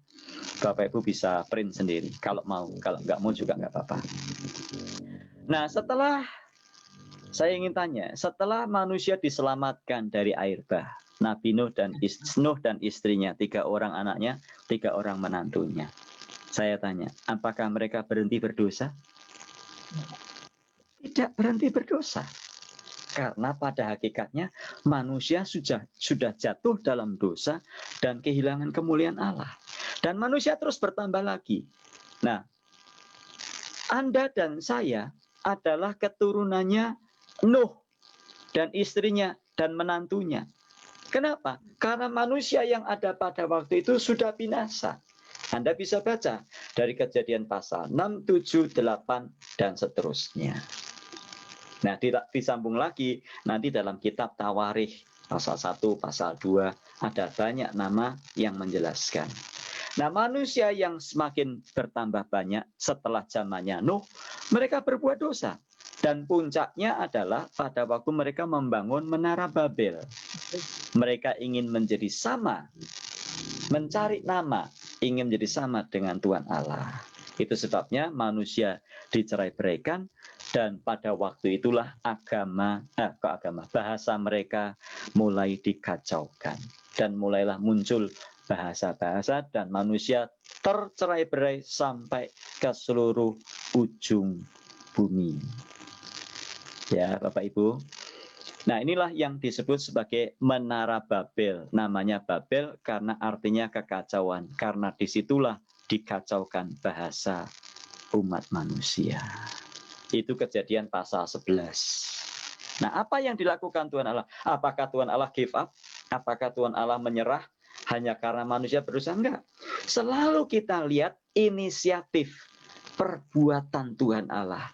Bapak Ibu bisa print sendiri kalau mau. Kalau nggak mau juga nggak apa-apa. Nah, saya ingin tanya, setelah manusia diselamatkan dari air bah, Nabi Nuh dan istrinya, 3 orang anaknya, 3 orang menantunya. Saya tanya, apakah mereka berhenti berdosa? Tidak berhenti berdosa. Karena pada hakikatnya manusia sudah jatuh dalam dosa dan kehilangan kemuliaan Allah. Dan manusia terus bertambah lagi. Nah, Anda dan saya adalah keturunannya Nuh dan istrinya dan menantunya. Kenapa? Karena manusia yang ada pada waktu itu sudah binasa. Anda bisa baca dari Kejadian pasal 6, 7, 8, dan seterusnya. Nah, disambung lagi nanti dalam kitab Tawarikh pasal 1, pasal 2 ada banyak nama yang menjelaskan. Nah, manusia yang semakin bertambah banyak setelah zamannya Nuh, mereka berbuat dosa. Dan puncaknya adalah pada waktu mereka membangun Menara Babel. Mereka ingin menjadi sama, mencari nama, ingin menjadi sama dengan Tuhan Allah. Itu sebabnya manusia dicerai-beraikan, dan pada waktu itulah bahasa mereka mulai dikacaukan. Dan mulailah muncul bahasa-bahasa dan manusia tercerai-berai sampai ke seluruh ujung bumi. Ya, Bapak Ibu. Nah, inilah yang disebut sebagai Menara Babel. Namanya Babel karena artinya kekacauan. Karena disitulah dikacaukan bahasa umat manusia. Itu Kejadian pasal 11. Nah, apa yang dilakukan Tuhan Allah? Apakah Tuhan Allah give up? Apakah Tuhan Allah menyerah hanya karena manusia berusaha? Enggak. Selalu kita lihat inisiatif perbuatan Tuhan Allah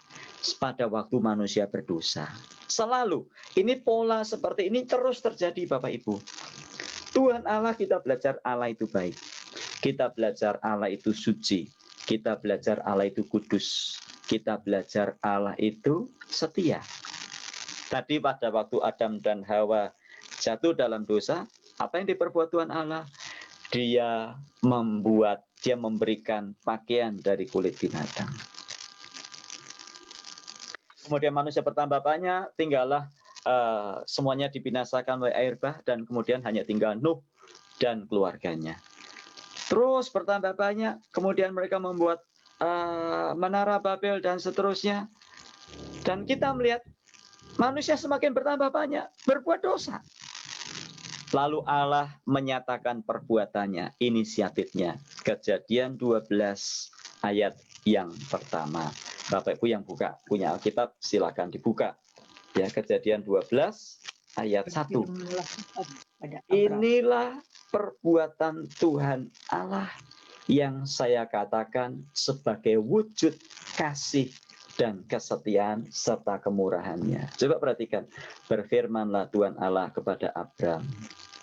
pada waktu manusia berdosa. Selalu. Ini pola seperti ini terus terjadi, Bapak Ibu. Tuhan Allah, kita belajar Allah itu baik. Kita belajar Allah itu suci. Kita belajar Allah itu kudus. Kita belajar Allah itu setia. Tadi pada waktu Adam dan Hawa jatuh dalam dosa, apa yang diperbuat Tuhan Allah? Dia memberikan pakaian dari kulit binatang. Kemudian manusia bertambah banyak, tinggallah semuanya dibinasakan oleh air bah, dan kemudian hanya tinggal Nuh dan keluarganya. Terus bertambah banyak, kemudian mereka membuat Menara Babel dan seterusnya. Dan kita melihat manusia semakin bertambah banyak, berbuat dosa. Lalu Allah menyatakan perbuatannya, inisiatifnya. Kejadian 12 ayat yang pertama. Bapak Ibu yang punya Alkitab, silakan dibuka. Ya, Kejadian 12 ayat 1. Inilah perbuatan Tuhan Allah yang saya katakan sebagai wujud kasih dan kesetiaan serta kemurahannya. Coba perhatikan, berfirmanlah Tuhan Allah kepada Abram,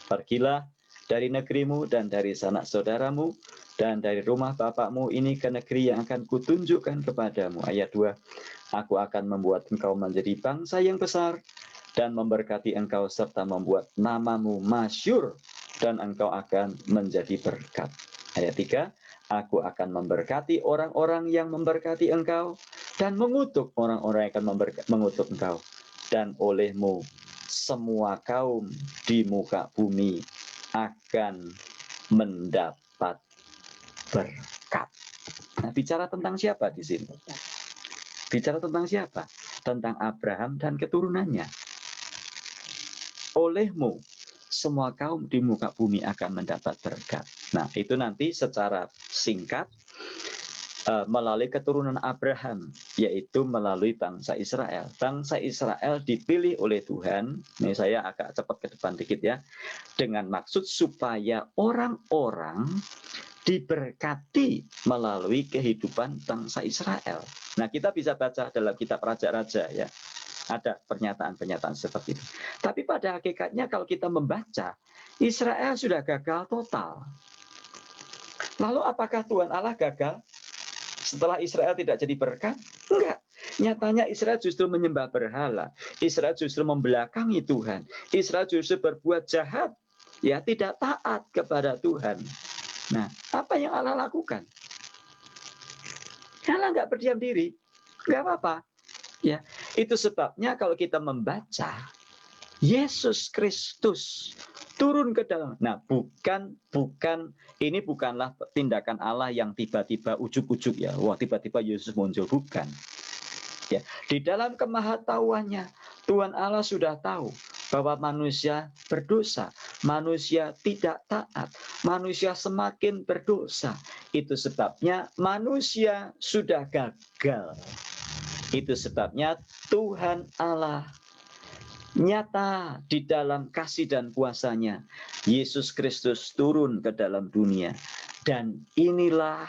pergilah dari negerimu dan dari sanak saudaramu dan dari rumah bapakmu ini ke negeri yang akan kutunjukkan kepadamu. Ayat 2, aku akan membuat engkau menjadi bangsa yang besar dan memberkati engkau serta membuat namamu masyhur dan engkau akan menjadi berkat. Ayat 3, aku akan memberkati orang-orang yang memberkati engkau dan mengutuk orang-orang yang akan mengutuk engkau. Dan olehmu semua kaum di muka bumi akan mendapat berkat. Nah, bicara tentang siapa di sini? Bicara tentang siapa? Tentang Abraham dan keturunannya. Olehmu semua kaum di muka bumi akan mendapat berkat. Nah, itu nanti secara singkat melalui keturunan Abraham, yaitu melalui bangsa Israel. Bangsa Israel dipilih oleh Tuhan, ini saya agak cepat ke depan dikit ya, dengan maksud supaya orang-orang diberkati melalui kehidupan bangsa Israel. Nah, kita bisa baca dalam kitab Raja-Raja ya, ada pernyataan-pernyataan seperti itu. Tapi pada hakikatnya kalau kita membaca, Israel sudah gagal total. Lalu apakah Tuhan Allah gagal setelah Israel tidak jadi berkat? Enggak. Nyatanya Israel justru menyembah berhala. Israel justru membelakangi Tuhan. Israel justru berbuat jahat. Ya, tidak taat kepada Tuhan. Nah, apa yang Allah lakukan? Allah nggak berdiam diri. Nggak apa-apa. Ya, itu sebabnya kalau kita membaca Yesus Kristus turun ke dalam. Nah, ini bukanlah tindakan Allah yang tiba-tiba ujuk-ujuk ya. Wah, tiba-tiba Yesus muncul, bukan. Ya, di dalam kemahatauannya Tuhan Allah sudah tahu bahwa manusia berdosa, manusia tidak taat, manusia semakin berdosa. Itu sebabnya manusia sudah gagal. Itu sebabnya Tuhan Allah nyata di dalam kasih dan kuasa-Nya, Yesus Kristus turun ke dalam dunia. Dan inilah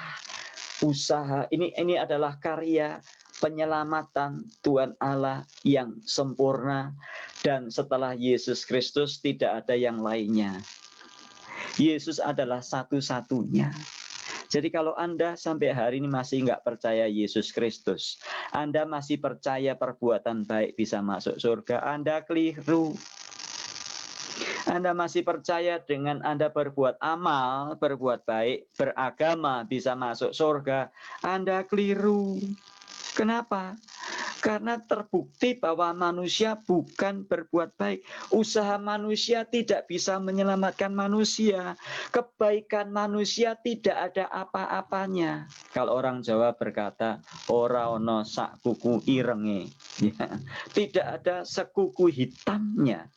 usaha, ini adalah karya penyelamatan Tuhan Allah yang sempurna. Dan setelah Yesus Kristus tidak ada yang lainnya. Yesus adalah satu-satunya. Jadi kalau Anda sampai hari ini masih nggak percaya Yesus Kristus, Anda masih percaya perbuatan baik bisa masuk surga, Anda keliru. Anda masih percaya dengan Anda berbuat amal, berbuat baik, beragama bisa masuk surga, Anda keliru. Kenapa? Karena terbukti bahwa manusia bukan berbuat baik. Usaha manusia tidak bisa menyelamatkan manusia. Kebaikan manusia tidak ada apa-apanya. Kalau orang Jawa berkata, ora ono sak kuku irenge. Ya, tidak ada sekuku hitamnya.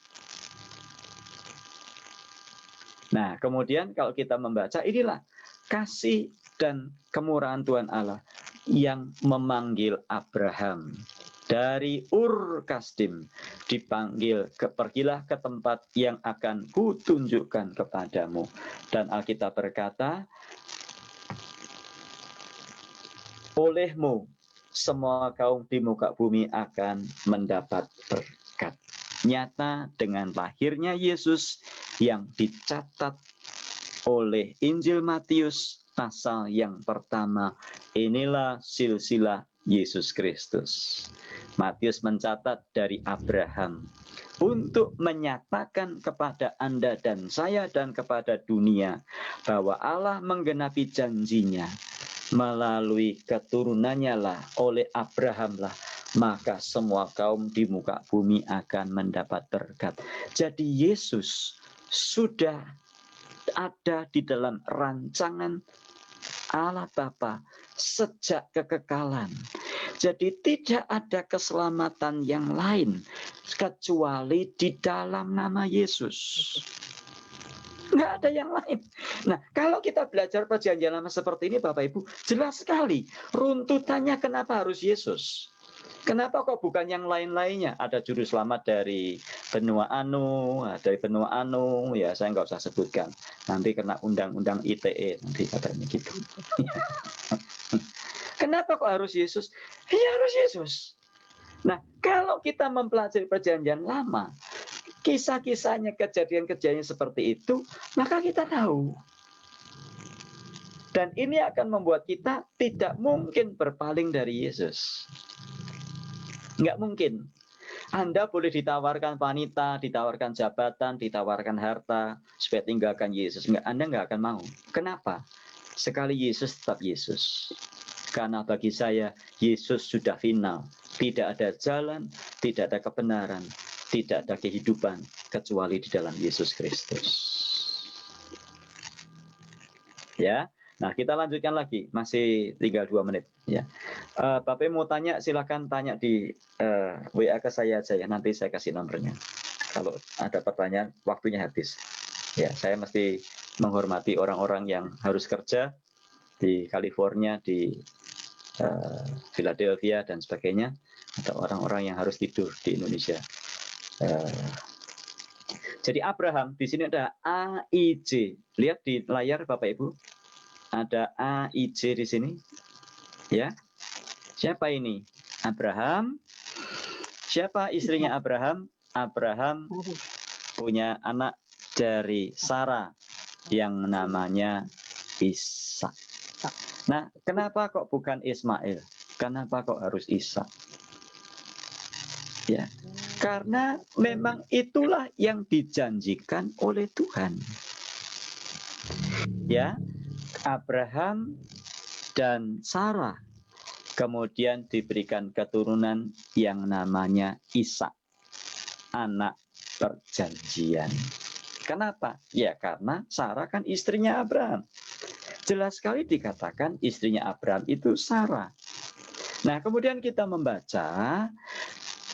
Nah, kemudian kalau kita membaca, inilah kasih dan kemurahan Tuhan Allah yang memanggil Abraham dari Ur Kasdim, dipanggil, pergilah ke tempat yang akan kutunjukkan kepadamu. Dan Alkitab berkata, olehmu semua kaum di muka bumi akan mendapat berkat. Nyata dengan lahirnya Yesus yang dicatat oleh Injil Matius pasal yang pertama, inilah silsilah Yesus Kristus. Matius mencatat dari Abraham untuk menyatakan kepada Anda dan saya dan kepada dunia bahwa Allah menggenapi janjinya melalui keturunannya lah, oleh Abraham lah, maka semua kaum di muka bumi akan mendapat berkat. Jadi Yesus sudah ada di dalam rancangan Allah Bapa sejak kekekalan. Jadi tidak ada keselamatan yang lain kecuali di dalam nama Yesus. Nggak ada yang lain. Nah, kalau kita belajar perjanjian lama seperti ini, Bapak Ibu, jelas sekali runtutannya kenapa harus Yesus. Kenapa kok bukan yang lain-lainnya? Ada juru selamat dari benua anu, dari benua anu, ya saya nggak usah sebutkan. Nanti kena undang-undang ITE, nanti katanya gitu. Kenapa kok harus Yesus? Ya harus Yesus. Nah, kalau kita mempelajari perjanjian lama, kisah-kisahnya, kejadian-kejadian seperti itu, maka kita tahu. Dan ini akan membuat kita tidak mungkin berpaling dari Yesus. Nggak mungkin. Anda boleh ditawarkan wanita, ditawarkan jabatan, ditawarkan harta, supaya tinggalkan Yesus. Anda nggak akan mau. Kenapa? Sekali Yesus tetap Yesus. Karena bagi saya, Yesus sudah final. Tidak ada jalan, tidak ada kebenaran, tidak ada kehidupan, kecuali di dalam Yesus Kristus. Ya, nah kita lanjutkan lagi. Masih tinggal 2 menit. Ya, Bapak mau tanya, silakan tanya di WA ke saya aja ya. Nanti saya kasih nomornya. Kalau ada pertanyaan, waktunya habis. Ya, saya mesti menghormati orang-orang yang harus kerja di California, di Philadelphia dan sebagainya, atau orang-orang yang harus tidur di Indonesia. Jadi Abraham di sini ada AIJ. Lihat di layar Bapak Ibu, ada AIJ di sini. Ya, siapa ini? Abraham. Siapa istrinya Abraham? Abraham punya anak dari Sarah yang namanya Ishak. Nah, kenapa kok bukan Ismail? Kenapa kok harus Ishak? Ya, karena memang itulah yang dijanjikan oleh Tuhan. Ya, Abraham dan Sarah kemudian diberikan keturunan yang namanya Ishak, anak perjanjian. Kenapa? Ya karena Sarah kan istrinya Abraham. Jelas sekali dikatakan istrinya Abraham itu Sarah. Nah, kemudian kita membaca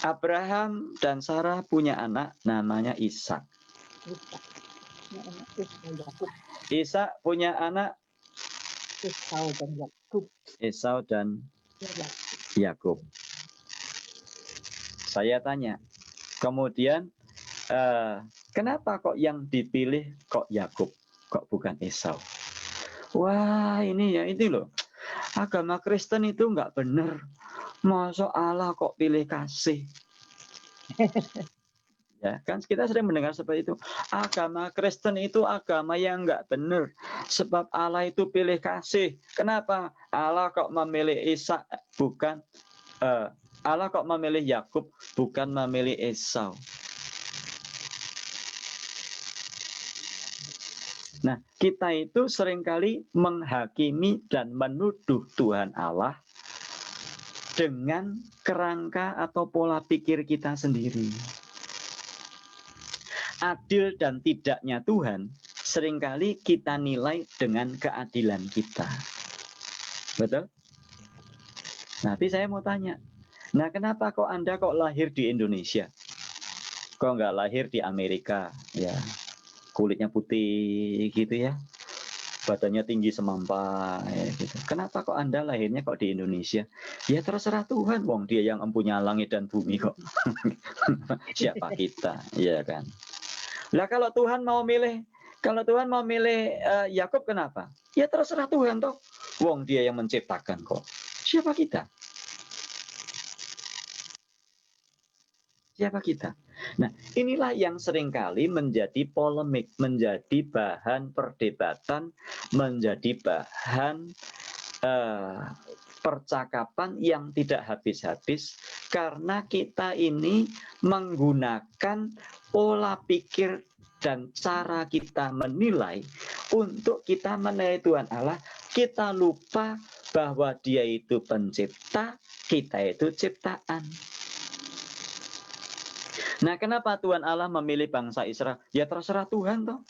Abraham dan Sarah punya anak namanya Ishak. Ishak punya anak Esau dan Yakub. Saya tanya, kemudian kenapa kok yang dipilih kok Yakub, kok bukan Esau? Wah, ini ya ini loh. Agama Kristen itu nggak benar. Masa Allah kok pilih kasih? Ya, kan kita sering mendengar seperti itu. Agama Kristen itu agama yang nggak benar. Sebab Allah itu pilih kasih. Kenapa? Allah kok memilih Ishak bukan Allah kok memilih Yakub bukan memilih Esau. Nah, kita itu seringkali menghakimi dan menuduh Tuhan Allah dengan kerangka atau pola pikir kita sendiri. Adil dan tidaknya Tuhan seringkali kita nilai dengan keadilan kita. Betul? Nanti saya mau tanya, nah kenapa kok Anda kok lahir di Indonesia? Kok nggak lahir di Amerika? Ya, kulitnya putih gitu ya, badannya tinggi semampai gitu. Kenapa kok Anda lahirnya kok di Indonesia? Ya terserah Tuhan, wong Dia yang empunya langit dan bumi kok. Siapa kita, ya kan? Lah kalau Tuhan mau milih Yakub kenapa? Ya terserah Tuhan toh. Wong Dia yang menciptakan kok. Siapa kita? Siapa kita? Nah, inilah yang seringkali menjadi polemik, menjadi bahan perdebatan, menjadi bahan percakapan yang tidak habis-habis karena kita ini menggunakan pola pikir dan cara kita menilai untuk kita menilai Tuhan Allah. Kita lupa bahwa Dia itu pencipta, kita itu ciptaan. Nah, kenapa Tuhan Allah memilih bangsa Israel? Ya terserah Tuhan toh.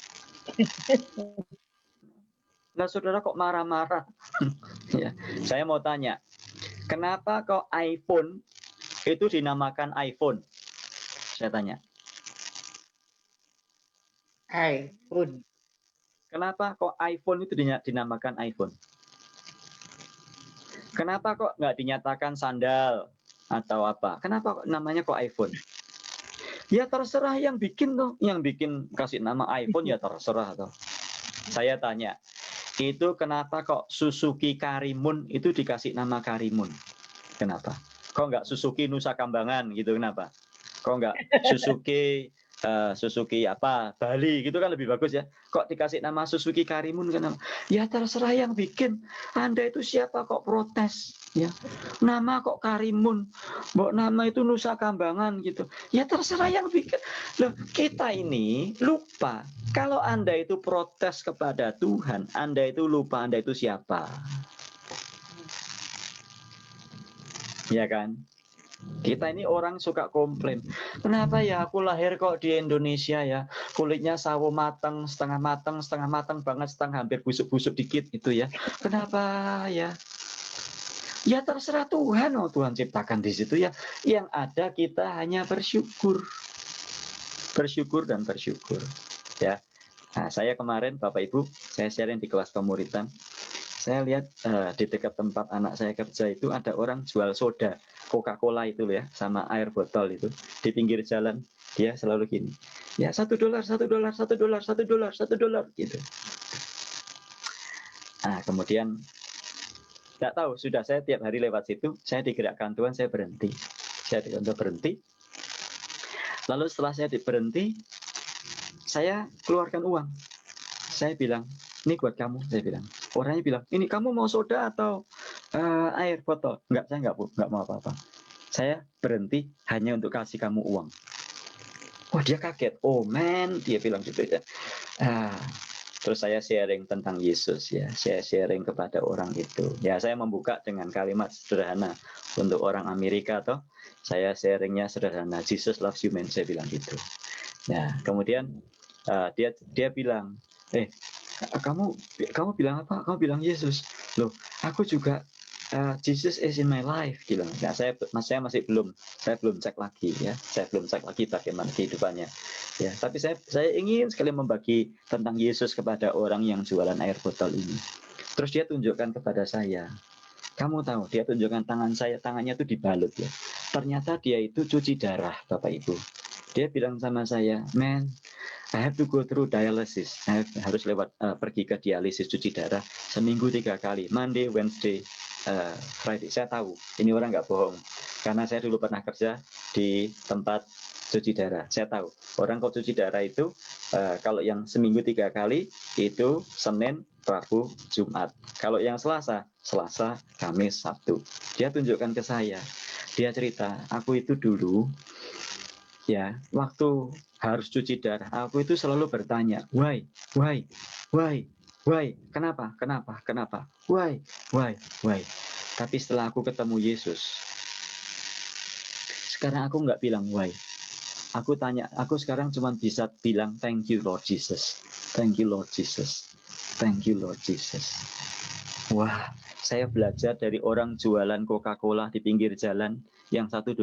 Nah, saudara kok marah-marah? Ya, saya mau tanya, kenapa kok iPhone itu dinamakan iPhone? Saya tanya. iPhone. Kenapa kok iPhone itu dinamakan iPhone? Kenapa kok nggak dinyatakan sandal atau apa? Kenapa kok namanya kok iPhone? Ya terserah yang bikin toh, yang bikin kasih nama iPhone ya terserah toh. Saya tanya, itu kenapa kok Suzuki Karimun itu dikasih nama Karimun? Kenapa? Kok nggak Suzuki Nusa Kambangan gitu, kenapa? Kok nggak Suzuki apa Bali gitu kan lebih bagus ya? Kok dikasih nama Suzuki Karimun kenapa? Ya terserah yang bikin. Anda itu siapa kok protes? Ya, nama kok Karimun, mbok nama itu Nusa Kambangan gitu. Ya terserah yang bikin. Loh, kita ini lupa kalau Anda itu protes kepada Tuhan, Anda itu lupa Anda itu siapa. Ya kan? Kita ini orang suka komplain. Kenapa ya aku lahir kok di Indonesia ya? Kulitnya sawo matang, setengah matang banget, setengah hampir busuk-busuk dikit gitu ya. Kenapa ya? Ya terserah Tuhan, oh Tuhan ciptakan di situ ya. Yang ada kita hanya bersyukur. Bersyukur dan bersyukur. Ya. Nah, saya kemarin Bapak Ibu, saya sharing di kelas pemuritan. Saya lihat di dekat tempat anak saya kerja itu ada orang jual soda, Coca-Cola itu ya, sama air botol itu di pinggir jalan. Dia selalu gini, ya $1, $1, $1, $1, $1 gitu. Nah kemudian nggak tahu, sudah saya tiap hari lewat situ, saya digerakkan Tuhan, saya berhenti. Saya berhenti. Lalu setelah saya berhenti, saya keluarkan uang. Saya bilang, ini buat kamu, saya bilang. Orangnya bilang, ini kamu mau soda atau air botol? Enggak, saya enggak mau apa-apa. Saya berhenti hanya untuk kasih kamu uang. Wah, dia kaget. Oh man, dia bilang gitu ya. Terus saya sharing tentang Yesus ya. Saya sharing kepada orang itu. Ya, saya membuka dengan kalimat sederhana untuk orang Amerika toh. Saya sharingnya sederhana. Jesus loves you man, saya bilang gitu. Ya, kemudian dia bilang, kamu bilang apa? Kamu bilang Yesus. Loh, aku juga Jesus is in my life, bilang. Nah, saya masih belum cek lagi ya. Saya belum cek lagi bagaimana kehidupannya. Ya, tapi saya ingin sekali membagi tentang Yesus kepada orang yang jualan air botol ini. Terus dia tunjukkan kepada saya. Kamu tahu, dia tunjukkan tangannya itu dibalut ya. Ternyata dia itu cuci darah, Bapak Ibu. Dia bilang sama saya, man, I have to go through dialysis. Saya harus pergi ke dialisis cuci darah seminggu 3 kali, Monday, Wednesday, Friday. Saya tahu, ini orang nggak bohong, karena saya dulu pernah kerja di tempat cuci darah. Saya tahu, orang kalau cuci darah itu, kalau yang seminggu 3 kali, itu Senin, Rabu, Jumat. Kalau yang Selasa, Kamis, Sabtu. Dia tunjukkan ke saya. Dia cerita, aku itu dulu, ya, waktu harus cuci darah, aku itu selalu bertanya, why, kenapa, why. Tapi setelah aku ketemu Yesus, sekarang aku nggak bilang why. Aku sekarang cuma bisa bilang thank you Lord Jesus, thank you Lord Jesus, thank you Lord Jesus. Wah, saya belajar dari orang jualan Coca-Cola di pinggir jalan yang $1.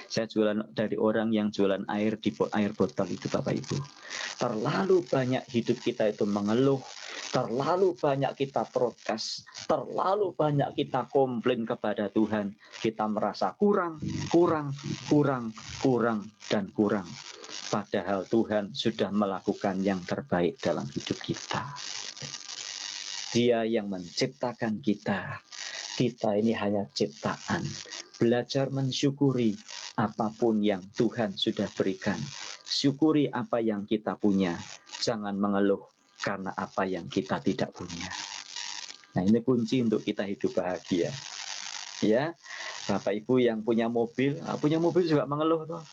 Saya jualan dari orang yang jualan air di air botol itu, Bapak Ibu. Terlalu banyak hidup kita itu mengeluh, terlalu banyak kita protes, terlalu banyak kita komplain kepada Tuhan. Kita merasa kurang. Padahal Tuhan sudah melakukan yang terbaik dalam hidup kita. Dia yang menciptakan kita. Kita ini hanya ciptaan. Belajar mensyukuri apapun yang Tuhan sudah berikan. Syukuri apa yang kita punya. Jangan mengeluh karena apa yang kita tidak punya. Nah, ini kunci untuk kita hidup bahagia. Ya, Bapak Ibu yang punya mobil juga mengeluh toh.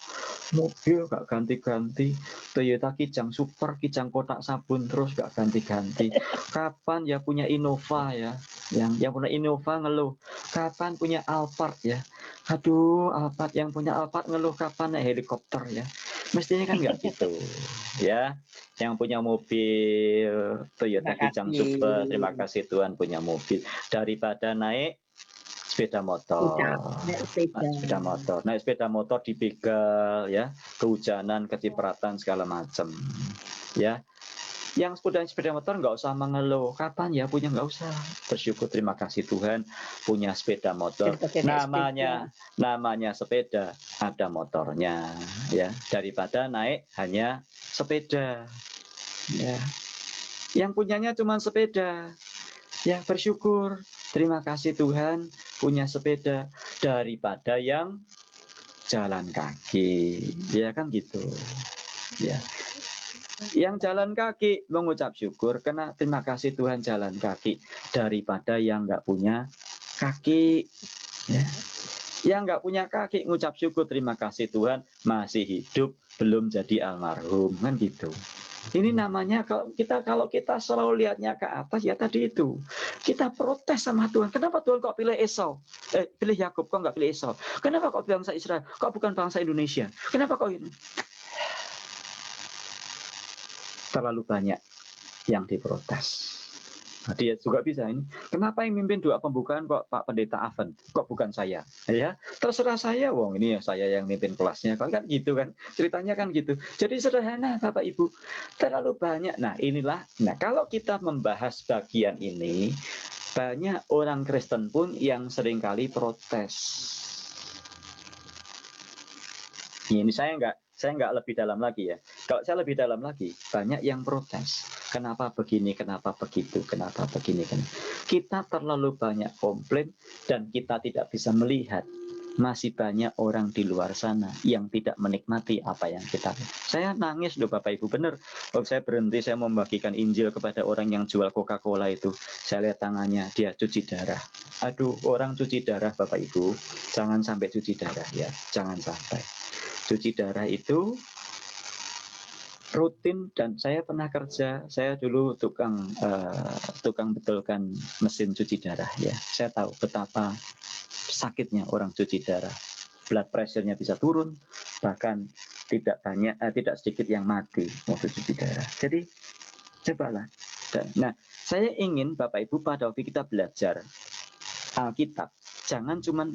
Mobil gak ganti-ganti, Toyota Kijang Super, Kijang kotak sabun terus gak ganti-ganti. Kapan ya punya Innova ya? Yang punya Innova ngeluh. Kapan punya Alphard ya? Aduh, Alphard, yang punya Alphard ngeluh kapan naik helikopter ya? Mestinya kan nggak gitu, ya. Yang punya mobil Toyota Kijang Super, terima kasih Tuhan punya mobil. Daripada naik sepeda motor, naik sepeda motor dibegal, ya, kehujanan, kecipratan segala macam, ya. Yang sepeda motor nggak usah mengeluh, kapan ya punya, nggak usah, bersyukur, terima kasih Tuhan punya sepeda motor. Namanya sepeda, ada motornya, ya, daripada naik hanya sepeda, ya. Yang punyanya cuma sepeda, ya, bersyukur, terima kasih Tuhan punya sepeda, daripada yang jalan kaki, ya kan gitu, ya. Yang jalan kaki mengucap syukur karena terima kasih Tuhan jalan kaki, daripada yang nggak punya kaki, ya. Yang nggak punya kaki ngucap syukur terima kasih Tuhan masih hidup, belum jadi almarhum, kan gitu. Ini namanya kalau kita selalu lihatnya ke atas, ya tadi itu Kita protes sama Tuhan. Kenapa Tuhan kok pilih Esau? Pilih Yakub, kok nggak pilih Esau? Kenapa kok bangsa Israel? Kok bukan bangsa Indonesia? Kenapa kok ini? Terlalu banyak yang diprotes. Nah, dia juga bisa ini. Kenapa yang mimpin doa pembukaan kok Pak Pendeta Aven? Kok bukan saya? Ya, terserah saya, wong ini ya saya yang mimpin kelasnya. Kan gitu kan? Ceritanya kan gitu. Jadi sederhana Bapak Ibu. Terlalu banyak. Nah, inilah. Nah, kalau kita membahas bagian ini, banyak orang Kristen pun yang seringkali protes. Ini saya nggak lebih dalam lagi ya. Kalau saya lebih dalam lagi, banyak yang protes. Kenapa begini, kenapa begitu, kenapa begini. Kita terlalu banyak komplain dan kita tidak bisa melihat masih banyak orang di luar sana yang tidak menikmati apa yang kita. Saya nangis loh Bapak Ibu, benar. Waktu saya berhenti, saya membagikan Injil kepada orang yang jual Coca-Cola itu. Saya lihat tangannya, dia cuci darah. Aduh, orang cuci darah Bapak Ibu, jangan sampai cuci darah ya, jangan sampai. Cuci darah itu rutin, dan saya pernah kerja, saya dulu tukang betulkan mesin cuci darah ya. Saya tahu betapa sakitnya orang cuci darah. Blood pressure-nya bisa turun, bahkan tidak sedikit yang mati waktu cuci darah. Jadi cobalah. Nah, saya ingin Bapak Ibu pada waktu kita belajar Alkitab, jangan cuman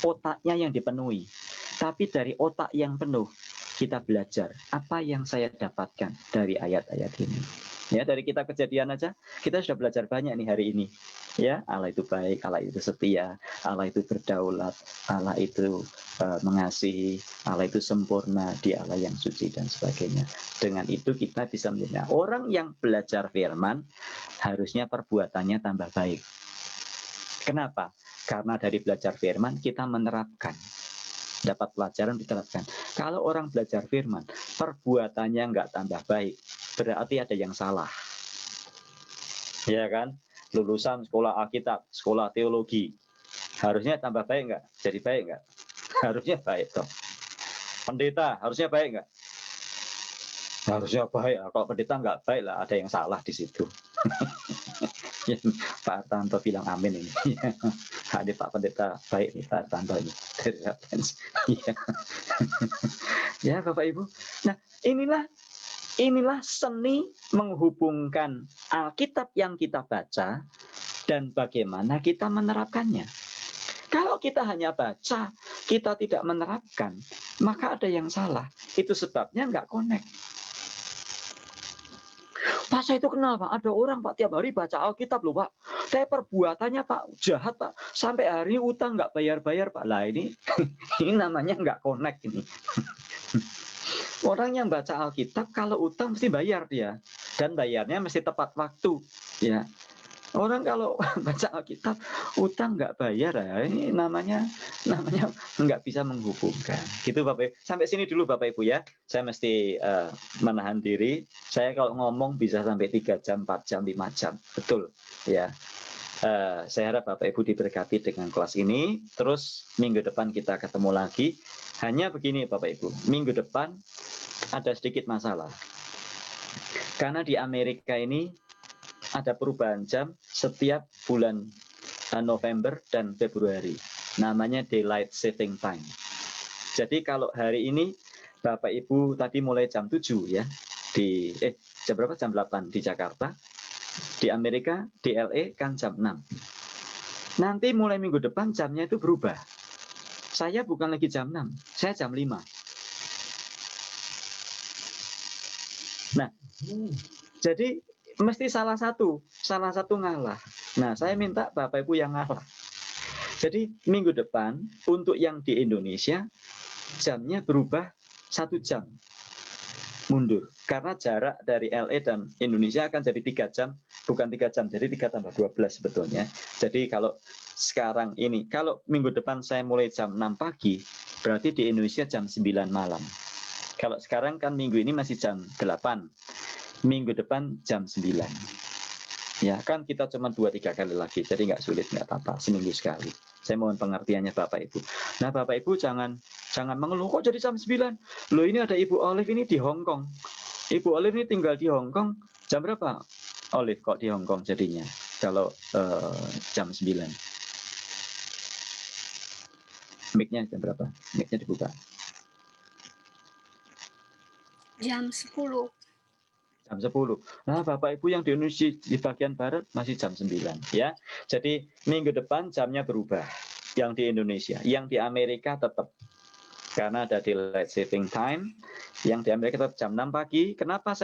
otaknya yang dipenuhi, tapi dari otak yang penuh kita belajar apa yang saya dapatkan dari ayat-ayat ini. Ya, dari kita Kejadian aja kita sudah belajar banyak nih hari ini. Ya, Allah itu baik, Allah itu setia, Allah itu berdaulat, Allah itu mengasihi, Allah itu sempurna, Dia Allah yang suci dan sebagainya. Dengan itu kita bisa melihat orang yang belajar firman harusnya perbuatannya tambah baik. Kenapa? Karena dari belajar firman kita menerapkan. Dapat pelajaran diterapkan. Kalau orang belajar firman, perbuatannya nggak tambah baik, berarti ada yang salah. Ya kan? Lulusan sekolah Alkitab, sekolah teologi, harusnya tambah baik nggak? Jadi baik nggak? Harusnya baik toh. Pendeta harusnya baik nggak? Harusnya baik. Kalau pendeta nggak baik lah, ada yang salah di situ. Pak Tanto bilang amin ini. Ada Pak Pendeta baik nih Pak Tanto ini. Ya Bapak Ibu. Nah, inilah seni menghubungkan Alkitab yang kita baca dan bagaimana kita menerapkannya. Kalau kita hanya baca, kita tidak menerapkan, maka ada yang salah. Itu sebabnya nggak connect. Pak, saya itu kenal Pak, ada orang Pak tiap hari baca Alkitab loh Pak. Saya perbuatannya Pak jahat Pak, sampai hari utang nggak bayar-bayar Pak. Lah ini namanya nggak connect ini. Orang yang baca Alkitab kalau utang mesti bayar dia, dan bayarnya mesti tepat waktu ya. Orang kalau baca Alkitab utang nggak bayar ya, ini namanya nggak bisa menghubungkan. Gitu Bapak Ibu. Sampai sini dulu Bapak Ibu ya. Saya mesti menahan diri. Saya kalau ngomong bisa sampai 3 jam, 4 jam, 5 jam. Betul ya. Saya harap Bapak Ibu diberkati dengan kelas ini. Terus minggu depan kita ketemu lagi. Hanya begini Bapak Ibu. Minggu depan ada sedikit masalah. Karena di Amerika ini ada perubahan jam setiap bulan November dan Februari. Namanya Daylight Saving Time. Jadi kalau hari ini Bapak Ibu tadi mulai jam 7 ya. Jam berapa? Jam 8 di Jakarta. Di Amerika, di LA kan jam 6. Nanti mulai minggu depan jamnya itu berubah. Saya bukan lagi jam 6, saya jam 5. Nah, jadi mesti salah satu ngalah. Nah, saya minta Bapak Ibu yang ngalah. Jadi minggu depan untuk yang di Indonesia jamnya berubah 1 jam mundur. Karena jarak dari LA dan Indonesia akan jadi 3 jam, bukan 3 jam, jadi 3 tambah 12 sebetulnya. Jadi kalau sekarang ini, kalau minggu depan saya mulai jam 6 pagi, berarti di Indonesia jam 9 malam. Kalau sekarang kan minggu ini masih jam 8. Minggu depan jam 9. Ya kan kita cuma 2-3 kali lagi, jadi nggak sulit, nggak apa-apa, seminggu sekali. Saya mohon pengertiannya Bapak Ibu. Nah Bapak Ibu jangan mengeluh kok jadi jam 9. Loh ini ada Ibu Olive ini di Hong Kong. Ibu Olive ini tinggal di Hong Kong. Jam berapa Olive kok di Hong Kong jadinya? kalau jam 9. Mic-nya jam berapa? Mic-nya dibuka. Jam 10. Jam 10. Nah, Bapak Ibu yang di Indonesia di bagian barat masih jam 9 ya. Jadi minggu depan jamnya berubah. Yang di Indonesia, yang di Amerika tetap karena ada daylight saving time. Yang di Amerika tetap jam 6 pagi. Kenapa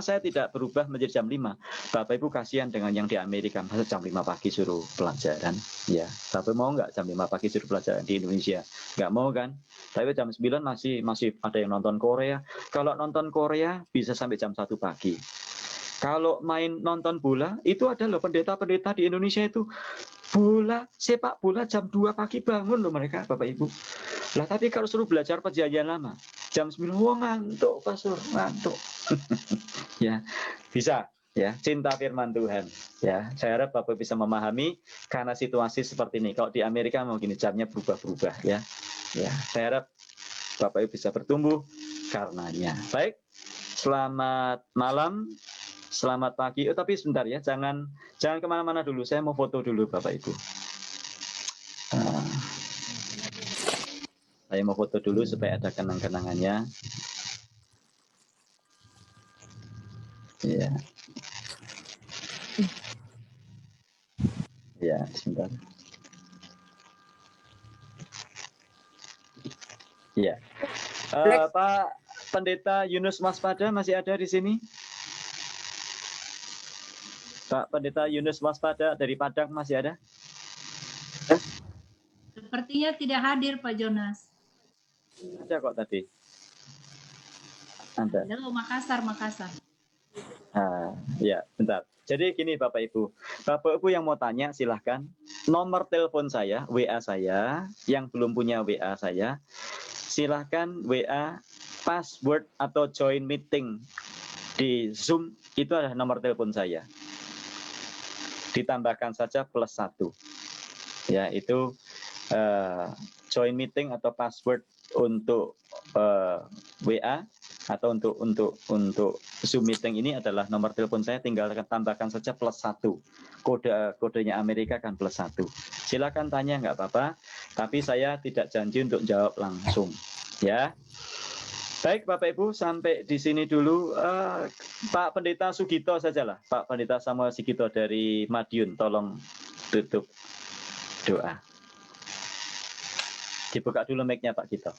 saya tidak berubah menjadi jam 5? Bapak Ibu kasihan dengan yang di Amerika, masa jam 5 pagi suruh pelajaran ya. Bapak mau nggak jam 5 pagi suruh pelajaran di Indonesia? Nggak mau kan? Tapi jam 9 masih ada yang nonton Korea. Kalau nonton Korea bisa sampai jam 1 pagi. Kalau main nonton bola, itu ada loh pendeta-pendeta di Indonesia itu. Sepak bola jam 2 pagi bangun loh mereka, Bapak Ibu. Lah tapi kalau suruh belajar perjanjian lama, jam 9, wah ngantuk, Pastor, ngantuk. Ya, bisa. Ya, cinta firman Tuhan. Ya, saya harap Bapak bisa memahami karena situasi seperti ini. Kalau di Amerika mungkin jamnya berubah-berubah ya. Ya, saya harap Bapak Ibu bisa bertumbuh karenanya. Baik, selamat malam, selamat pagi. Oh, tapi sebentar ya, jangan kemana-mana dulu. Saya mau foto dulu, Bapak Ibu. Saya mau foto dulu supaya ada kenang-kenangannya. Ya. Ya, sebentar. Ya. Pak Pendeta Yunus Waspada masih ada di sini? Pak Pendeta Yunus Waspada dari Padang masih ada? Sepertinya tidak hadir, Pak Jonas. Ada kok tadi. Ada. Halo, Makassar. Ya, bentar. Jadi gini Bapak Ibu. Bapak Ibu yang mau tanya silahkan. Nomor telepon saya, WA saya, yang belum punya WA saya, silahkan WA password atau join meeting di Zoom, itu adalah nomor telepon saya. Ditambahkan saja +1. Ya, itu join meeting atau password untuk WA atau untuk Zoom meeting ini adalah nomor telepon saya, tinggal tambahkan saja +1. Kodenya Amerika kan +1. Silakan tanya, nggak apa-apa, tapi saya tidak janji untuk jawab langsung ya. Baik Bapak Ibu, sampai di sini dulu. Pak Pendeta Sugito sajalah, Pak Pendeta Samuel Sugito dari Madiun, tolong tutup doa. Dibuka dulu mic-nya Pak Gito.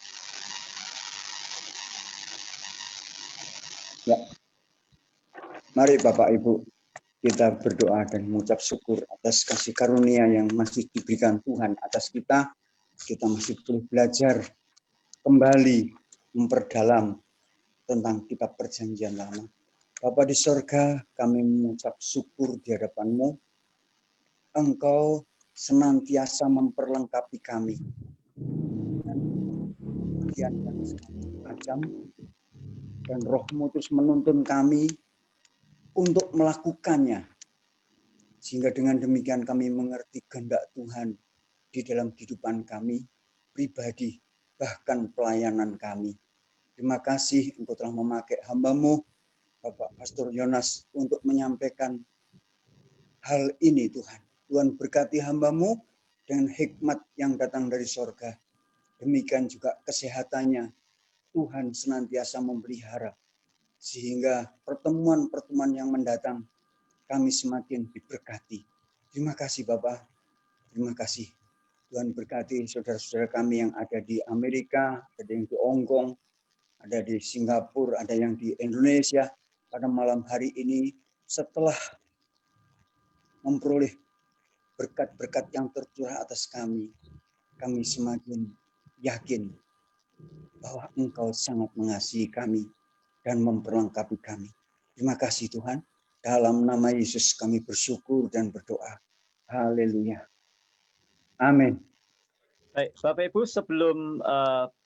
Ya. Mari Bapak Ibu kita berdoa dan mengucap syukur atas kasih karunia yang masih diberikan Tuhan atas kita. Kita masih boleh belajar kembali memperdalam tentang kitab perjanjian lama. Bapa di sorga, kami mengucap syukur di hadapan-Mu. Engkau senantiasa memperlengkapi kami. Yang tajam dan Roh-Mu terus menuntun kami untuk melakukannya, sehingga dengan demikian kami mengerti kehendak Tuhan di dalam kehidupan kami pribadi, bahkan pelayanan kami. Terima kasih Engkau telah memakai hamba-Mu Bapak Pastor Yonas untuk menyampaikan hal ini Tuhan. Tuhan berkati hamba-Mu dengan hikmat yang datang dari sorga. Demikian juga kesehatannya, Tuhan senantiasa memelihara. Sehingga pertemuan-pertemuan yang mendatang, kami semakin diberkati. Terima kasih Bapak, terima kasih. Tuhan berkati saudara-saudara kami yang ada di Amerika, ada yang di Hong Kong, ada di Singapura, ada yang di Indonesia. Pada malam hari ini, setelah memperoleh berkat-berkat yang tercurah atas kami semakin yakin bahwa Engkau sangat mengasihi kami dan memperlengkapi kami. Terima kasih Tuhan. Dalam nama Yesus kami bersyukur dan berdoa. Haleluya. Amin. Baik, Bapak Ibu sebelum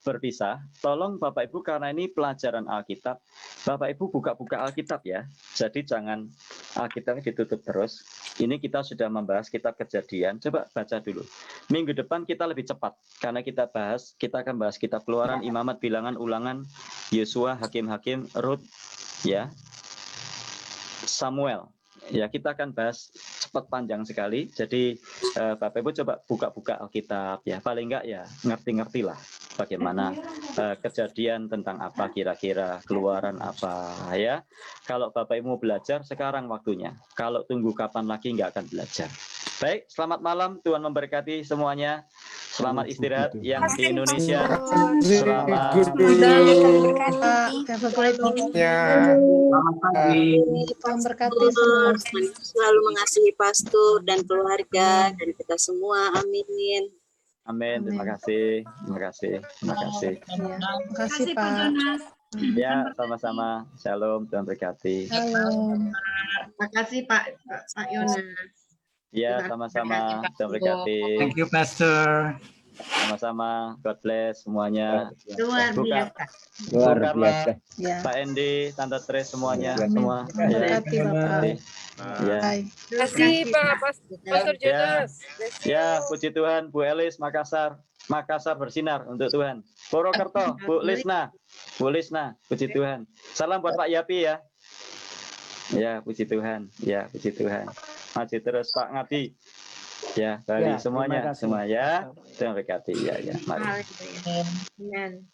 berpisah, tolong Bapak Ibu karena ini pelajaran Alkitab, Bapak Ibu buka-buka Alkitab ya. Jadi jangan Alkitabnya ditutup terus. Ini kita sudah membahas kitab Kejadian. Coba baca dulu. Minggu depan kita lebih cepat karena kita akan bahas kitab Keluaran, Imamat, Bilangan, Ulangan, Yosua, Hakim-Hakim, Rut, ya, Samuel. Ya, kita akan bahas spot panjang sekali. Jadi Bapak Ibu coba buka-buka Alkitab ya. Paling enggak ya ngerti-ngerti lah bagaimana kejadian tentang apa kira-kira, keluaran apa ya. Kalau Bapak Ibu mau belajar sekarang waktunya. Kalau tunggu kapan lagi nggak akan belajar. Baik, selamat malam. Tuhan memberkati semuanya. Selamat istirahat yang di Indonesia. Selamat Selamat pagi. Memberkati semua. Selalu mengasihi pastor dan keluarga dan kita semua. Amin. Amin. Terima kasih. Terima kasih. Terima kasih. Terima kasih Pak Jonas. Ya, sama-sama. Shalom. Tuhan berkati. Shalom. Terima kasih Pak Yonas. Ya, sama-sama. Tuhan berkati. Thank you Pastor. Sama-sama. God bless semuanya. Luar biasa. Luar biasa. Ya. Pak Endi, Tante Tres semuanya, Amin. semua. Memberkati Bapak. Ya. Terima kasih Pak Pastor Jonas. Ya, puji Tuhan, Bu Elis, Makassar. Makassar bersinar untuk Tuhan. Purwokerto, Bu Lisna, puji Tuhan. Salam buat Pak Yapi ya. Ya, puji Tuhan. Ya, puji Tuhan. Maju terus Pak Ngadi. Ya, Bali Ya, semuanya, terima kasih. semua ya. Terima kasih. Ya, ya. Mari. Amin.